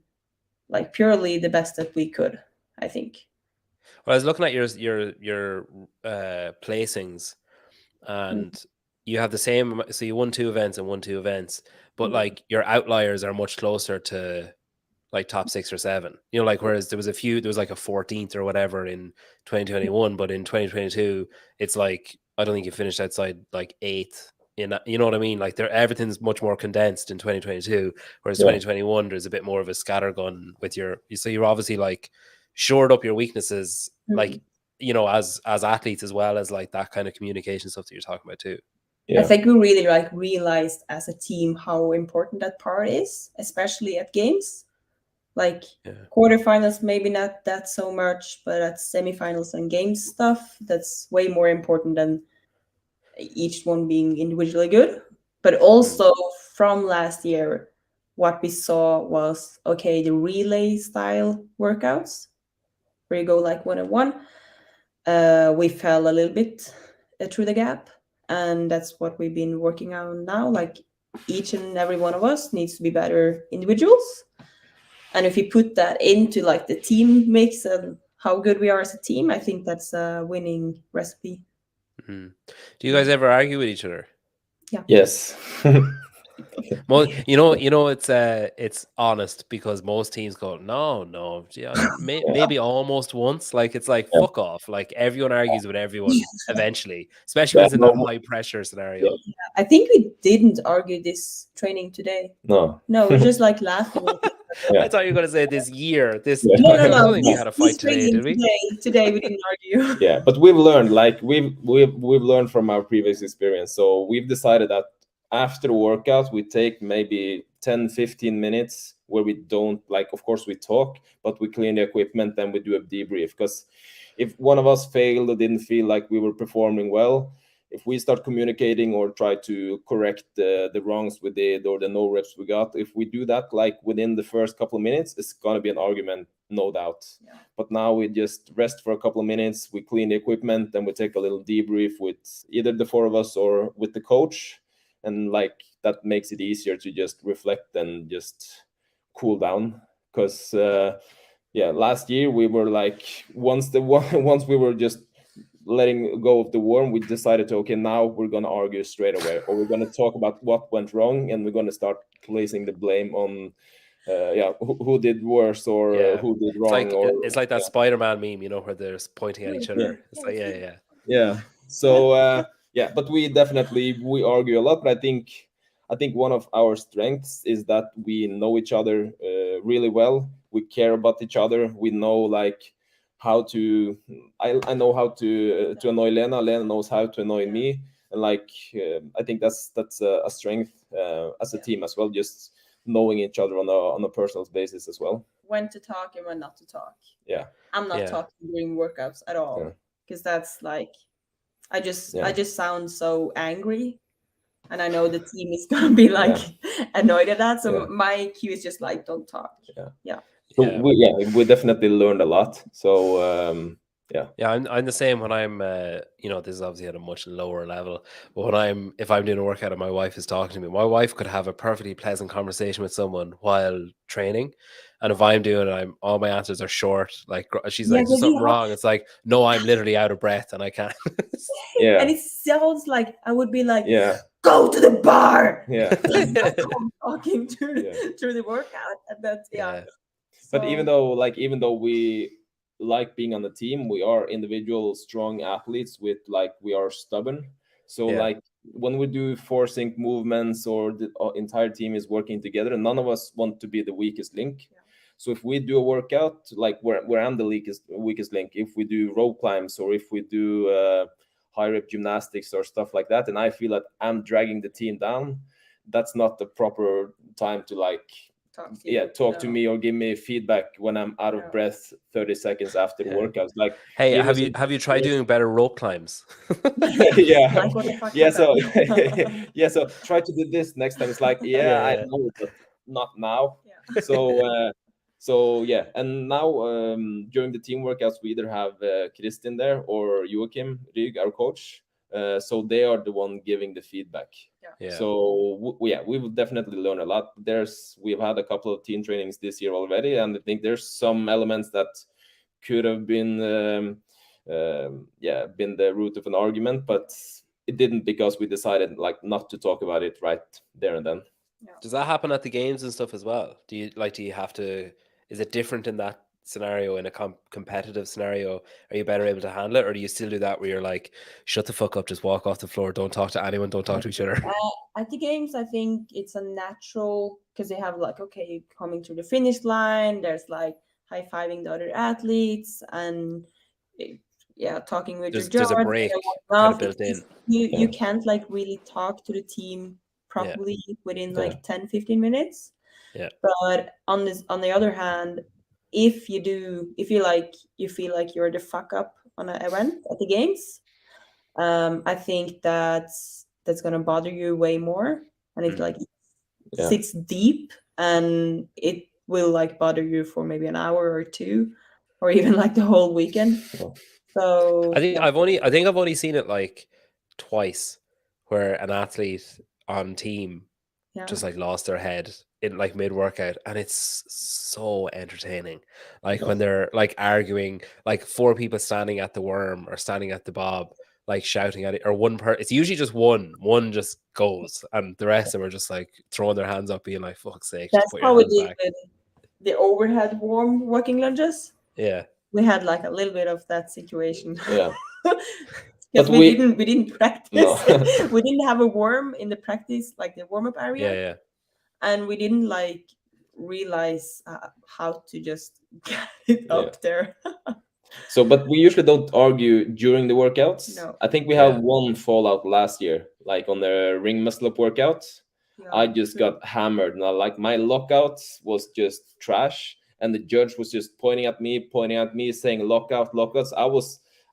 like purely the best that we could, I think. Well, I was looking at your placings, and you have the same. So you won 2 events and won 2 events, but like your outliers are much closer to like top 6 or 7. You know, like whereas there was like a 14th or whatever in 2021, but in 2022, it's like I don't think you finished outside like 8th. You know what I mean? Like everything's much more condensed in 2022, whereas 2021 there's a bit more of a scattergun with so you're obviously like shored up your weaknesses, like you know, as athletes as well as like that kind of communication stuff that you're talking about too. I think we really like realized as a team how important that part is, especially at games. Like quarterfinals, maybe not that so much, but at semifinals and games stuff, that's way more important than each one being individually good. But also from last year, what we saw was, okay, the relay style workouts where you go like 1-on-1. We fell a little bit through the gap, and that's what we've been working on now. Like each and every one of us needs to be better individuals. And if you put that into like the team mix and how good we are as a team, I think that's a winning recipe. Do you guys ever argue with each other? Yeah. Yes. Well, you know, it's honest because most teams go, no, maybe almost once. Like it's like fuck off. Like everyone argues with everyone eventually, especially when it's in that high pressure scenario. I think we didn't argue this training today. No, we're just like laughing. I thought you were gonna say this year. No. I don't think we had a fight today, did we? Today we didn't argue. Yeah, but we've learned, like we've learned from our previous experience. So we've decided that after the workout, we take maybe 10-15 minutes where we don't, like, of course we talk, but we clean the equipment, then we do a debrief. Because if one of us failed or didn't feel like we were performing well, if we start communicating or try to correct the wrongs we did or the no reps we got, if we do that like within the first couple of minutes, it's going to be an argument, no doubt. But now we just rest for a couple of minutes, we clean the equipment, then we take a little debrief with either the 4 of us or with the coach. And like that makes it easier to just reflect and just cool down. Because last year we were like, once we were just letting go of the worm, we decided to, okay, now we're going to argue straight away, or we're going to talk about what went wrong, and we're going to start placing the blame on who did worse or who did wrong. It's like that Spider-Man meme, you know, where they're pointing at each other. It's like so but we argue a lot. But I think one of our strengths is that we know each other really well. We care about each other. We know like how to. I know how to annoy Lena. Lena knows how to annoy me, and like I think that's a strength as a team as well. Just knowing each other on a personal basis as well. When to talk and when not to talk. Yeah, I'm not talking during workouts at all, because that's like I just sound so angry. And I know the team is gonna be like annoyed at that. So my cue is just like, don't talk. So we definitely learned a lot. So I'm the same when I'm this is obviously at a much lower level, but if I'm doing a workout and my wife is talking to me, my wife could have a perfectly pleasant conversation with someone while training, and if I'm doing it, all my answers are short. Like she's like, there's something wrong. It's like, no, I'm literally out of breath and I can't. And it sounds like I would be like, go to the bar. Talking through the workout, and that's But even though we like being on the team, we are individual strong athletes with like we are stubborn. So like when we do 4-sync movements or the entire team is working together, none of us want to be the weakest link. So if we do a workout like where I'm the weakest link, if we do rope climbs or if we do high rep gymnastics or stuff like that, and I feel that I'm dragging the team down, that's not the proper time to like talk to me or give me feedback when I'm out of breath 30 seconds after the workouts. Like, hey, have you tried doing better rope climbs? Yeah. Like, what the fuck So try to do this next time. It's like, I know, but not now. So yeah, and now during the team workouts we either have Kristin there or Joachim Rygg, our coach. So they are the one giving the feedback. So we will definitely learn a lot. We've had a couple of team trainings this year already, and I think there's some elements that could have been been the root of an argument, but it didn't, because we decided like not to talk about it right there and then. Does that happen at the games and stuff as well? Do you have to? Is it different in that scenario, in a competitive scenario? Are you better able to handle it, or do you still do that where you're like, shut the fuck up, just walk off the floor, don't talk to anyone, don't talk to each other? At the games, I think it's a natural, because they have like, okay, you're coming to the finish line, there's like high-fiving the other athletes and talking with your There's a break kind of built in. You can't like really talk to the team properly within like 10-15 minutes. But on the other hand, if you feel like you're the fuck up on an event at the games, I think that's gonna bother you way more, and it like sits deep, and it will like bother you for maybe an hour or two, or even like the whole weekend. So I think I've only seen it like twice, where an athlete on team just like lost their head in like mid-workout, and it's so entertaining. Like when they're like arguing, like 4 people standing at the worm or standing at the bob, like shouting at it, or it's usually just one just goes, and the rest of them are just like throwing their hands up, being like, fuck's sake, that's just put your how we hands did back. with the overhead worm working lunges. We had like a little bit of that situation. Because we didn't practice. No. We didn't have a worm in the practice, like the warm-up area. And we didn't like realize how to just get it up there. So, but we usually don't argue during the workouts. No. I think we had one fallout last year, like on the ring muscle up workout. I just got hammered. Now, like my lockout was just trash, and the judge was just pointing at me, saying lockouts.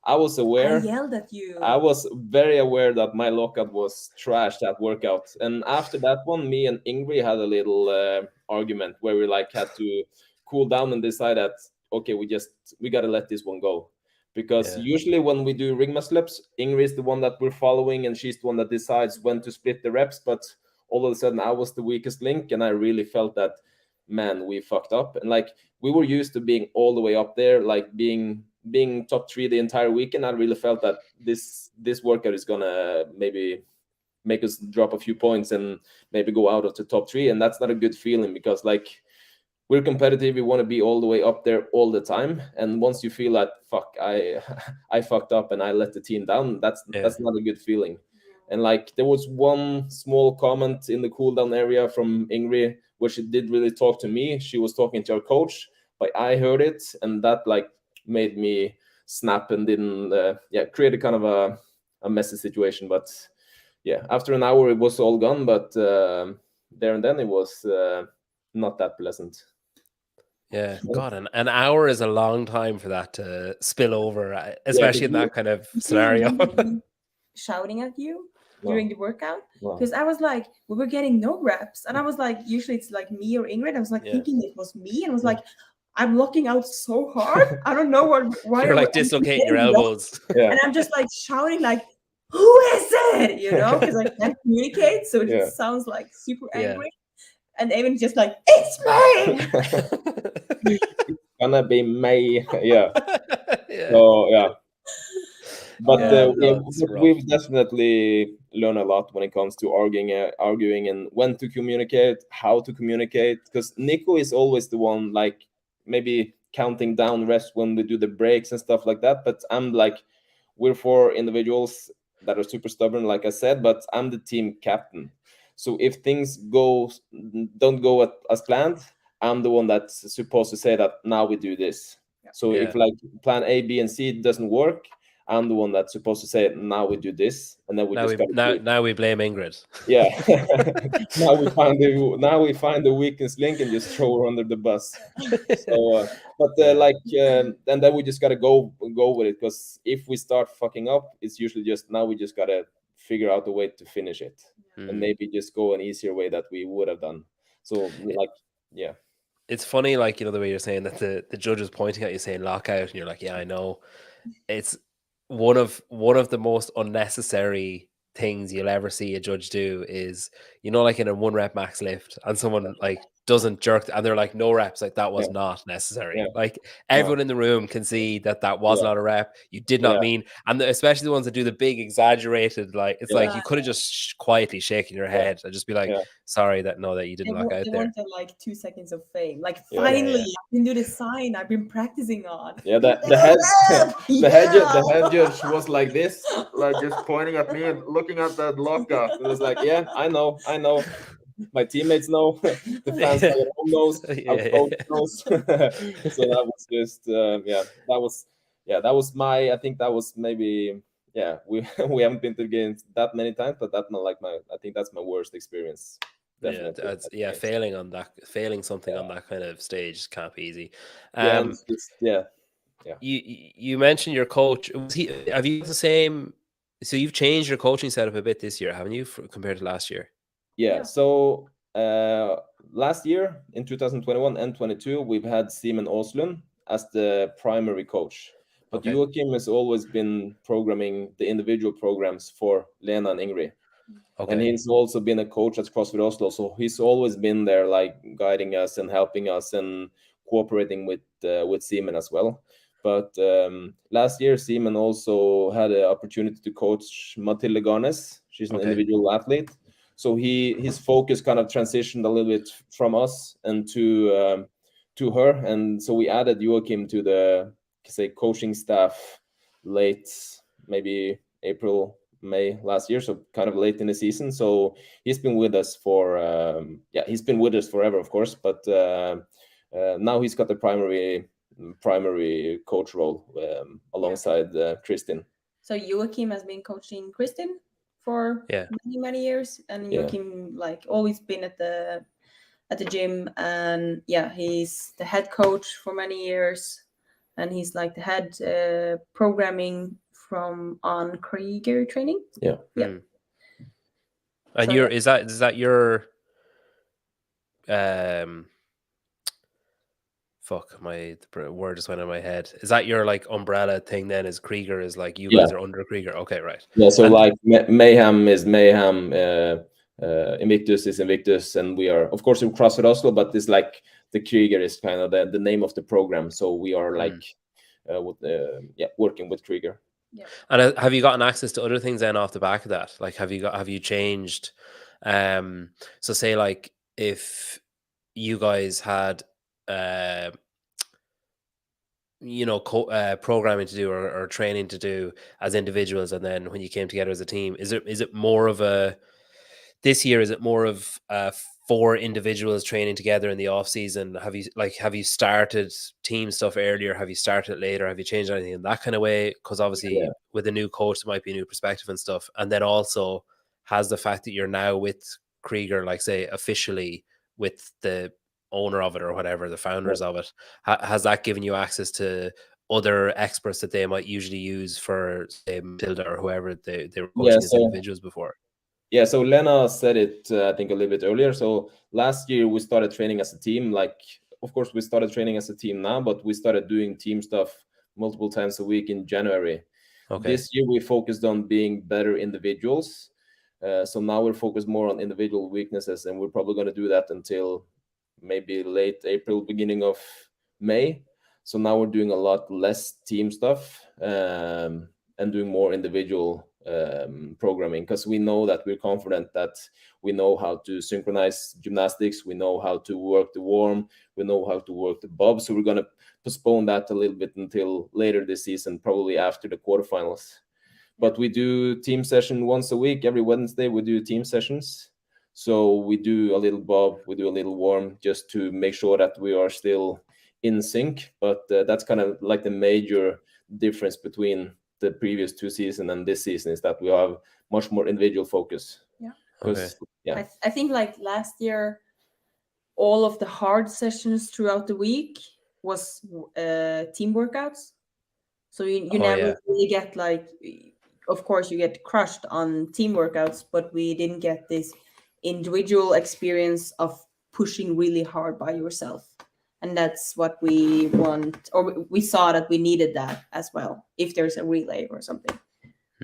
I was aware. I yelled at you. I was very aware that my lockout was trash, that workout. And after that one, me and Ingrid had a little argument where we like had to cool down and decide that, okay, we got to let this one go. Because usually when we do ring muscle ups, Ingrid is the one that we're following, and she's the one that decides when to split the reps. But all of a sudden I was the weakest link, and I really felt that, man, we fucked up. And like we were used to being all the way up there, like being top 3 the entire weekend. I really felt that this workout is gonna maybe make us drop a few points and maybe go out of the top 3, and that's not a good feeling, because like we're competitive, we want to be all the way up there all the time, and once you feel that fuck, I fucked up and I let the team down, that's not a good feeling. And like there was one small comment in the cool down area from Ingrid where she did really talk to me. She was talking to our coach, but I heard it, and that like made me snap and didn't create a kind of a messy situation. But after an hour it was all gone, but there and then it was not that pleasant. God, an hour is a long time for that to spill over, especially in that kind of scenario. Shouting at you during the workout, because I was like, we were getting no reps, and I was like, usually it's like me or Ingrid. I was like thinking it was me, and I was like, I'm locking out so hard. I don't know why you're like dislocating your elbows. And I'm just like shouting like, who is it? You know, because I can't communicate, so it just sounds like super angry. And Eivind just like, it's me. It's gonna be me. So but we've definitely learned a lot when it comes to arguing and when to communicate, how to communicate, because Nico is always the one like maybe counting down rest when we do the breaks and stuff like that. But I'm like, we're 4 individuals. that are super stubborn, like I said, but I'm the team captain. So if things don't go as planned, I'm the one that's supposed to say that now we do this. So if like plan A, B, and C doesn't work, I'm the one that's supposed to say now we do this, and then we now we blame Ingrid. Yeah. now we find the weakest link and just throw her under the bus. So, and then we just gotta go with it, because if we start fucking up, it's usually just now we just gotta figure out a way to finish it, and maybe just go an easier way that we would have done. So it's funny, like, the way you're saying that the judge is pointing at you saying lockout, and you're like, yeah, I know. It's one of the most unnecessary things you'll ever see a judge do is, like in a 1 rep max lift, and someone like doesn't jerk, and they're like, no reps, like that was not necessary. Like everyone in the room can see that was not a rep. You did not mean, and especially the ones that do the big exaggerated, like it's like you could have just quietly shaken your head and just be like, sorry that you didn't lock out they there. wanted like 2 seconds of fame, like finally I can do the sign I've been practicing on. The head judge was like this, like just pointing at me and looking at that lockout. It was like, yeah, I know. My teammates know, the fans at home knows, our coach knows. So that was just, that was my, I think that was maybe, we haven't been to the games that many times, but I think that's my worst experience. Definitely. Failing something on that kind of stage can't be easy. You mentioned your coach. Have you the same? So you've changed your coaching setup a bit this year, haven't you, compared to last year? Yeah. So last year in 2021 and 22, we've had Simen Åslund as the primary coach, but Joachim has always been programming the individual programs for Lena and Ingrid. And he's also been a coach at CrossFit Oslo, so he's always been there, like guiding us and helping us and cooperating with Simen as well. But last year, Simen also had an opportunity to coach Mathilde Garnes. She's an individual athlete. So his focus kind of transitioned a little bit from us and to her. And so we added Joachim to the, coaching staff late, maybe April, May last year. So kind of late in the season. So he's been with us he's been with us forever, of course. But now he's got the primary coach role alongside Kristin. So Joachim has been coaching Kristin for many years, and Joachim like always been at the gym, and he's the head coach for many years, and he's like the head programming from on Krieger training. And so, is that your the word just went in my head. Is that your like umbrella thing then? Is Krieger is like you guys are under Krieger? Okay, right. Yeah, so like Mayhem is Mayhem, Invictus is Invictus, and we are of course in CrossFit Oslo, but it's like the Krieger is kind of the name of the program. So we are like working with Krieger. Yeah. And have you gotten access to other things then off the back of that? Like have you changed? So say like if you guys had programming to do or training to do as individuals, and then when you came together as a team, is it more of this year, is it more of 4 individuals training together in the off season? Have you started team stuff earlier? Have you started later? Have you changed anything in that kind of way? Because obviously with a new coach, there might be a new perspective and stuff. And then also has the fact that you're now with Krieger, like say officially with the owner of it or whatever, the founders of it, has that given you access to other experts that they might usually use for say Matilda or whoever they were coaching as individuals before? Yeah, so Lena said it, I think, a little bit earlier. So last year we started training as a team. Like, of course, we started training as a team now, but we started doing team stuff multiple times a week in January. This year we focused on being better individuals. So now we're focused more on individual weaknesses, and we're probably going to do that until maybe late April, beginning of May. So now we're doing a lot less team stuff and doing more individual programming, because we know that we're confident that we know how to synchronize gymnastics, we know how to work the warm, we know how to work the bob. So we're going to postpone that a little bit until later this season, probably after the quarterfinals. But we do team session once a week. Every Wednesday we do team sessions. So we do a little bob, we do a little warm, just to make sure that we are still in sync. But that's kind of like the major difference between the previous 2 seasons and this season, is that we have much more individual focus. Yeah. Okay. Yeah. I think like last year, all of the hard sessions throughout the week was team workouts. So you never really get like, of course you get crushed on team workouts, but we didn't get this individual experience of pushing really hard by yourself. And that's what we want, or we saw that we needed that as well, if there's a relay or something.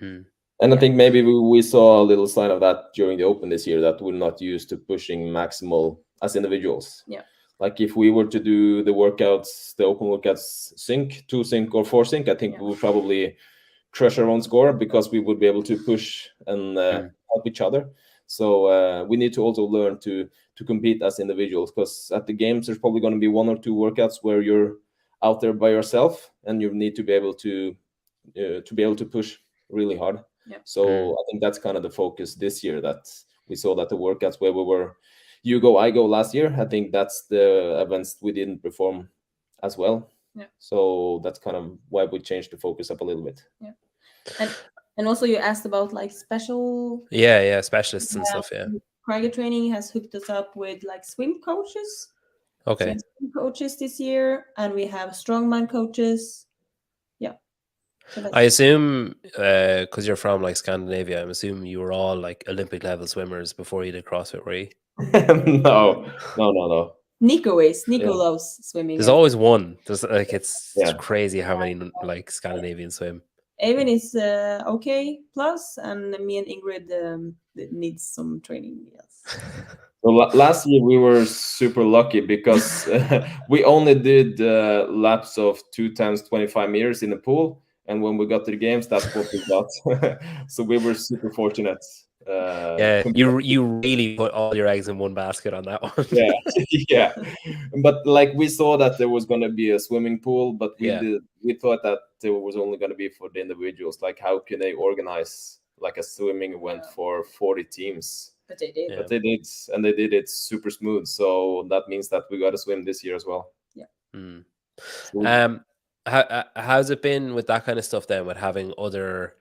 And I think maybe we saw a little sign of that during the Open this year, that we're not used to pushing maximal as individuals. Yeah. Like if we were to do the workouts, the Open workouts sync, 2 sync or 4 sync, I think we would probably crush our own score, because we would be able to push and help each other. So we need to also learn to compete as individuals, because at the games there's probably going to be 1 or 2 workouts where you're out there by yourself, and you need to be able to push really hard. Yeah. So I think that's kind of the focus this year, that we saw that the workouts where we were you go, I go last year, I think that's the events we didn't perform as well. Yeah. So that's kind of why we changed the focus up a little bit. Yeah. And also you asked about like specialists and stuff. Yeah. Cryo Training has hooked us up with like swim coaches. Okay. So swim coaches this year, and we have strongman coaches. Yeah. So I assume because you're from like Scandinavia, I'm assuming you were all like Olympic level swimmers before you did CrossFit, were you? No. Nico loves swimming. There's always one. There's like it's crazy how many like Scandinavians swim. Eivind is okay plus, and me and Ingrid needs some training. Yes. Well, last year we were super lucky, because we only did laps of 2 times 25 meters in the pool, and when we got to the games, that's what we got. So we were super fortunate. You really put all your eggs in one basket on that one. Yeah. But like we saw that there was going to be a swimming pool, but we thought that there was only going to be for the individuals. Like, how can they organize like a swimming event for 40 teams? But they did. But they did, and they did it super smooth. So that means that we got to swim this year as well. Yeah. How's it been with that kind of stuff then, with having other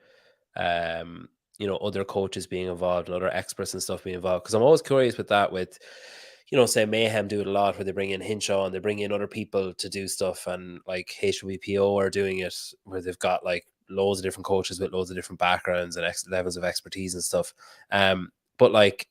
other coaches being involved and other experts and stuff being involved? Because I'm always curious with that, with say Mayhem do it a lot, where they bring in Hinshaw and they bring in other people to do stuff, and like HWPO are doing it where they've got like loads of different coaches with loads of different backgrounds and levels of expertise and stuff. But like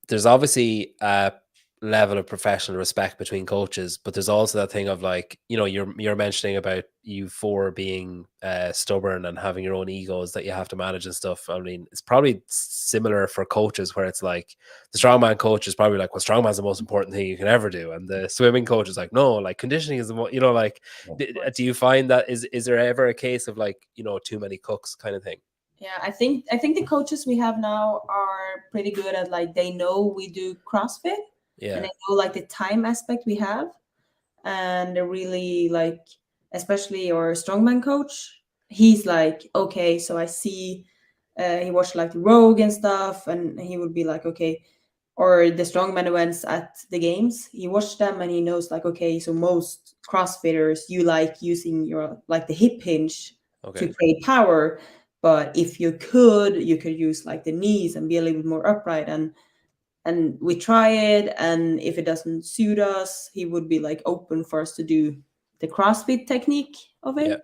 there's obviously a level of professional respect between coaches, but there's also that thing of like, you're mentioning about you 4 being stubborn and having your own egos that you have to manage and stuff. I mean, it's probably similar for coaches, where it's like the strongman coach is probably like, well, strongman's the most important thing you can ever do, and the swimming coach is like, no, like conditioning is the most, like, do you find that is there ever a case of like, too many cooks kind of thing? Yeah, I think the coaches we have now are pretty good at, like, they know we do CrossFit. Yeah. And I know like the time aspect we have, and they're really like, especially our strongman coach, he's like, okay, so I see he watched like Rogue and stuff, and he would be like, okay, or the strongman events at the games, he watched them and he knows like, okay, so most CrossFitters, you like using your like the hip hinge to create power, but if you could use like the knees and be a little bit more upright, and we try it, and if it doesn't suit us, he would be like open for us to do the CrossFit technique of it. Yeah.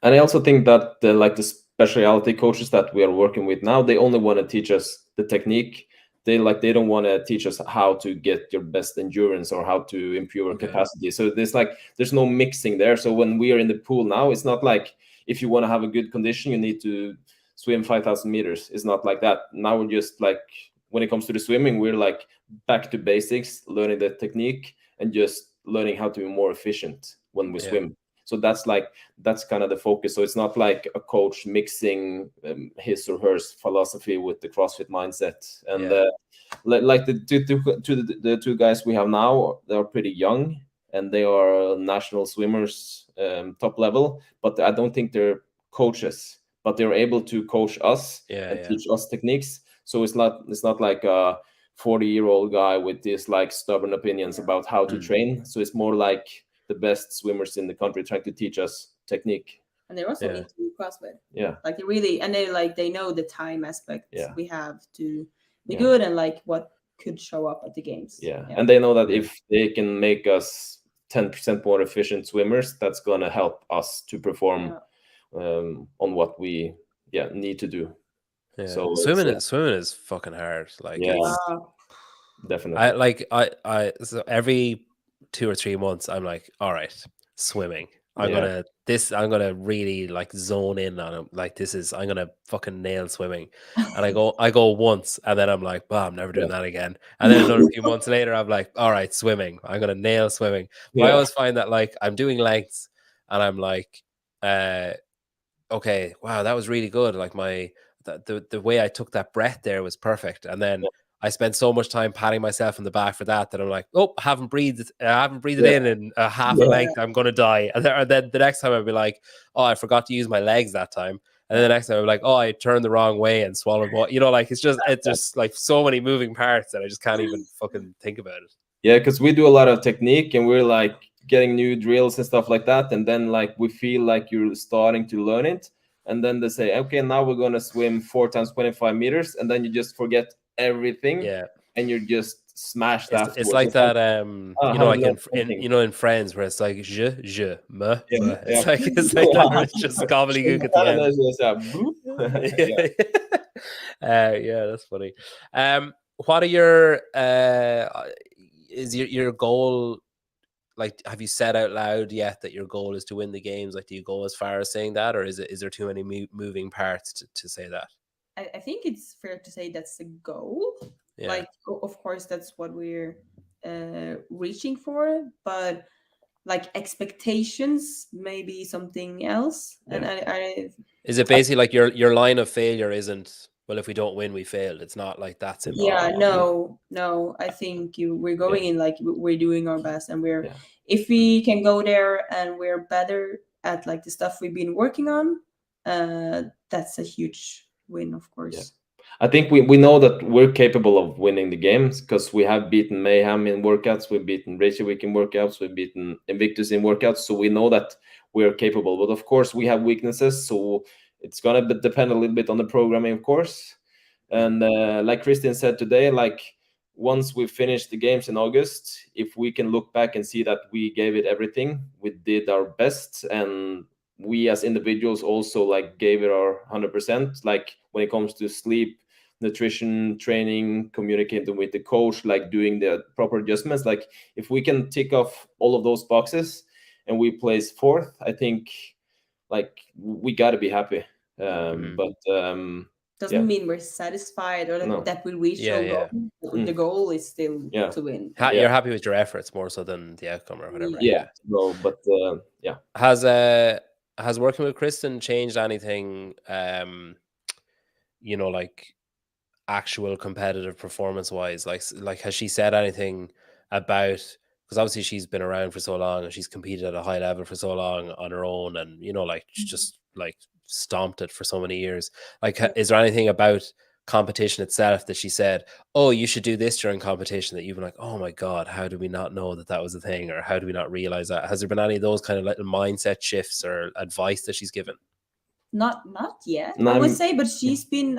And I also think that the specialty coaches that we are working with now, they only want to teach us the technique. They don't want to teach us how to get your best endurance or how to improve our capacity. So there's no mixing there. So when we are in the pool now, it's not like if you want to have a good condition, you need to swim 5,000 meters. It's not like that. Now we're just like, when it comes to the swimming, we're like back to basics, learning the technique and just learning how to be more efficient when we swim. So that's kind of the focus. So it's not like a coach mixing his or her philosophy with the CrossFit mindset. And like the 2 guys we have now, they're pretty young and they are national swimmers, top level, but I don't think they're coaches. but they're able to coach us and teach us techniques. So it's not like a 40-year-old guy with these like stubborn opinions about how to train. So it's more like the best swimmers in the country trying to teach us technique. And they're also into CrossFit. Yeah. Like they really, and they know the time aspect we have to be Yeah. good, and like what could show up at the games. Yeah. And they know that if they can make us 10% more efficient swimmers, that's gonna help us to perform on what we need to do. Yeah. So swimming is fucking hard. Like definitely. So every 2 or 3 months I'm like, all right, swimming. I'm gonna really like zone in on it. Like I'm gonna fucking nail swimming. And I go once, and then I'm like, well, I'm never doing that again. And then another few months later, I'm like, all right, swimming. I'm gonna nail swimming. But I always find that like I'm doing lengths, and I'm like, okay, wow, that was really good. Like the way I took that breath there was perfect. And then I spent so much time patting myself in the back for that I'm like, oh, I haven't breathed it in a half a length. I'm gonna die. And then the next time I'll be like, oh, I forgot to use my legs that time. And then the next time I'll be like, oh, I turned the wrong way and swallowed what, like it's just like so many moving parts that I just can't even fucking think about it. Yeah, because we do a lot of technique and we're like getting new drills and stuff like that, and then like we feel like you're starting to learn it, and then they say, okay, now we're gonna swim 4 times 25 meters, and then you just forget everything, and you just smash that. It's like that, like in Friends, where it's like me. It's like that, where it's just gobbledygook at the end. That's funny. What are your is your goal? Like, have you said out loud yet that your goal is to win the games? Like, do you go as far as saying that, or is there too many moving parts to say that? I think it's fair to say that's the goal. Like, of course, that's what we're reaching for, but like expectations, maybe something else. And is it basically like your line of failure isn't, well, if we don't win, we failed? It's not like that's involved. No. I think we're going in like we're doing our best, and if we can go there and we're better at like the stuff we've been working on, that's a huge win, of course. I think we know that we're capable of winning the games because we have beaten Mayhem in workouts, we've beaten Reykjavik in workouts, we've beaten Invictus in workouts, so we know that we're capable. But of course, we have weaknesses, so it's gonna depend a little bit on the programming, of course. And like Christian said today, like once we finish the games in August, if we can look back and see that we gave it everything, we did our best, and we as individuals also like gave it our 100%, like when it comes to sleep, nutrition, training, communicating with the coach, like doing the proper adjustments. Like if we can tick off all of those boxes and we place 4th, I think like we got to be happy. But doesn't mean we're satisfied or that we reach our goal. The goal is still to win. You're happy with your efforts more so than the outcome or whatever. No, but has working with Kristen changed anything, like actual competitive performance wise? Like has she said anything about, because obviously she's been around for so long and she's competed at a high level for so long on her own, and like just like stomped it for so many years. Like is there anything about competition itself that she said, oh, you should do this during competition, that you've been like, oh my god, how do we not know that was a thing, or how do we not realize that? Has there been any of those kind of little mindset shifts or advice that she's given? Not yet, I would say, but she's been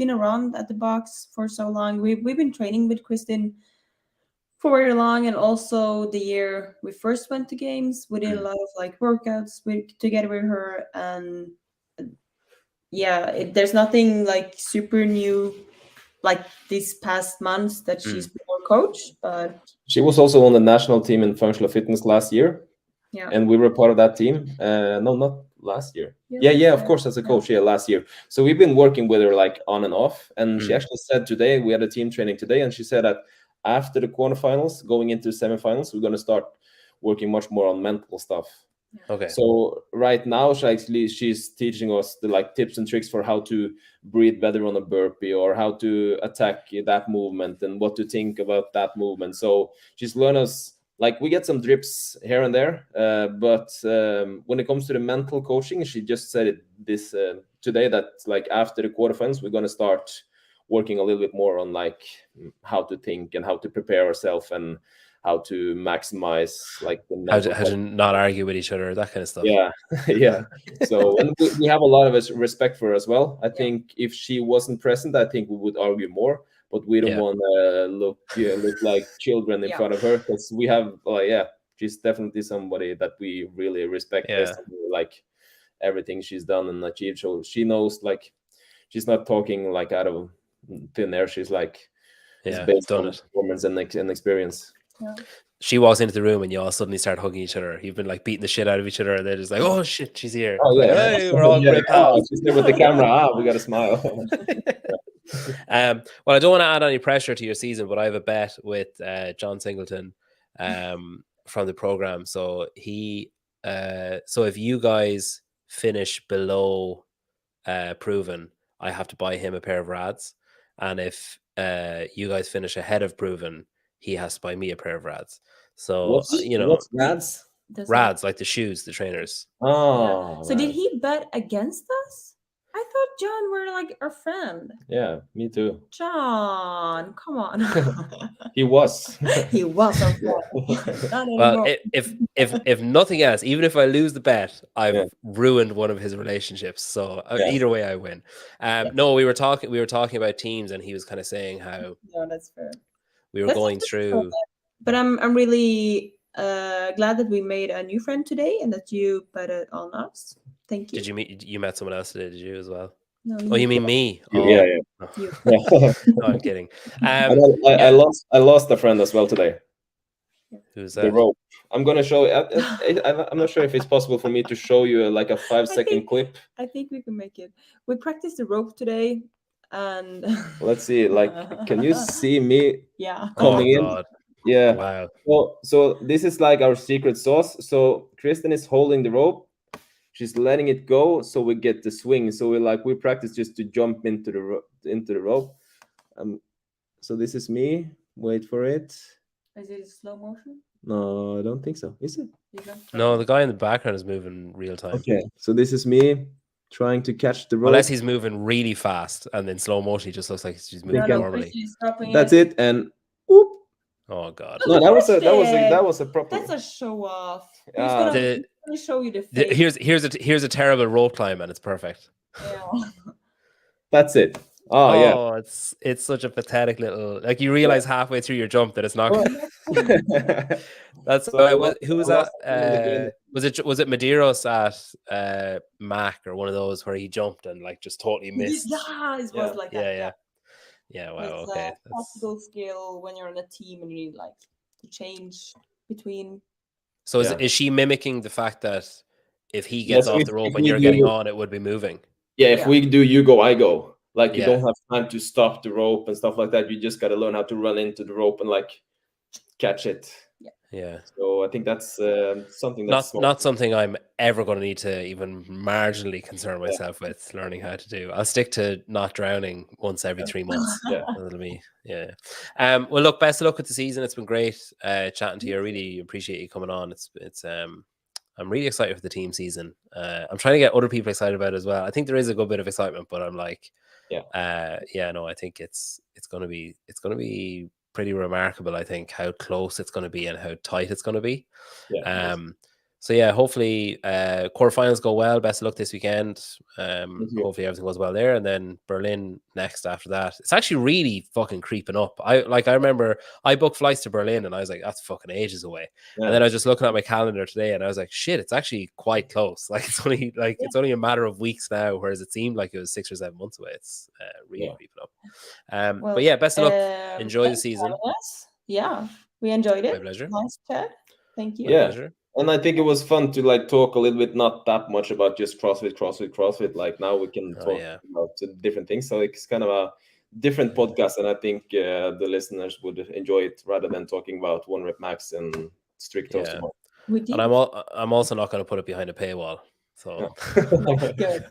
around at the box for so long. We've been training with Kristen for very long, and also the year we first went to games, we did a lot of like workouts together with her, and there's nothing like super new like these past months that she's been our coach. But she was also on the national team in functional fitness last year, and we were part of that team. No, not last year. Of course, as a coach, last year. So we've been working with her like on and off, and she actually said today, we had a team training today, and she said that after the quarterfinals, going into the semifinals, we're going to start working much more on mental stuff. Okay. So right now, she's teaching us the like tips and tricks for how to breathe better on a burpee, or how to attack that movement and what to think about that movement. So she's learned us like we get some drips here and there, but when it comes to the mental coaching, she just said it this today that like after the quarterfinals, we're gonna start working a little bit more on like how to think and how to prepare ourselves and how to maximize like the how to not argue with each other, that kind of stuff. Yeah, yeah. So and we have a lot of respect for her as well. I think if she wasn't present, I think we would argue more. But we don't want to look like children in front of her, because we have she's definitely somebody that we really respect based on like everything she's done and achieved. So she knows, like, she's not talking like out of thin air. She's like it's based on performance and experience. Yeah. She walks into the room and you all suddenly start hugging each other. You've been like beating the shit out of each other, and they're just like, "Oh shit, she's here!" Oh like, yeah, hey, we're all great pals. She's there with the camera. We got to smile. Well, I don't want to add any pressure to your season, but I have a bet with John Singleton from the program. So so if you guys finish below proven, I have to buy him a pair of rads, and if you guys finish ahead of proven, he has to buy me a pair of rads. So what's rads? Rads, like the shoes, the trainers. Oh, so did he bet against us? I thought John were like our friend. Yeah, me too. John, come on. He was. He was our friend. Well, if nothing else, even if I lose the bet, I've ruined one of his relationships. So either way, I win. No, we were talking about teams, and he was kind of saying how. No, that's fair. We were going through. But I'm really glad that we made a new friend today, and that you betted on us. Thank you. Did you met someone else today? Did you as well? No. Oh, you mean me? Yeah. No, I'm kidding. I lost a friend as well today. Who's that? The rope. I'm gonna show you. I'm not sure if it's possible for me to show you like a 5-second clip. I think we can make it. We practiced the rope today, and let's see. Like, can you see me? Yeah. Coming in. Yeah. Wow. So this is like our secret sauce. So Kristen is holding the rope. She's letting it go, so we get the swing. So we practice just to jump into the rope. So this is me. Wait for it. Is it slow motion? No, I don't think so. Is it? No, the guy in the background is moving real time. Okay, so this is me trying to catch the rope. Unless he's moving really fast, and then slow motion, he just looks like he's moving normally. That's it, and whoop. Oh god! No, that was a proper. That's a show off. Let me show you the face. Here's a terrible rope climb, and it's perfect. Yeah. That's it. Oh, it's such a pathetic little. Like, you realize halfway through your jump that it's not. That's who was that? Was it Medeiros at Mac or one of those where he jumped and like just totally missed? Yeah, it was like that. Yeah, wow, it's okay. A practical skill when you're on a team and you need like to change between. So is she mimicking the fact that if he gets off the rope and you're getting on, it would be moving? Yeah, if we do you go, I go. Like, you don't have time to stop the rope and stuff like that. You just got to learn how to run into the rope and like catch it. Yeah. So I think that's something that's not something I'm ever going to need to even marginally concern myself with learning how to do. I'll stick to not drowning once every 3 months. That'll be well, look, best of luck with the season. It's been great chatting to you. I really appreciate you coming on. It's I'm really excited for the team season. I'm trying to get other people excited about it as well. I think there is a good bit of excitement, but I'm like, I think it's going to be pretty remarkable. I think how close it's going to be and how tight it's going to be. So hopefully quarterfinals go well. Best of luck this weekend. Hopefully everything goes well there, and then Berlin next after that. It's actually really fucking creeping up. I remember I booked flights to Berlin and I was like, that's fucking ages away. And then I was just looking at my calendar today and I was like, shit, it's actually quite close. Like, it's only it's only a matter of weeks now, whereas it seemed like it was 6 or 7 months away. It's really creeping up. But best of luck. Enjoy the season. Yeah, we enjoyed it. My pleasure. Nice chat. Thank you. Yeah. And I think it was fun to like talk a little bit, not that much about just CrossFit. Like, now we can talk about different things. So it's kind of a different podcast, and I think the listeners would enjoy it rather than talking about 1 rep max and strict toes. And I'm also not going to put it behind a paywall. So good.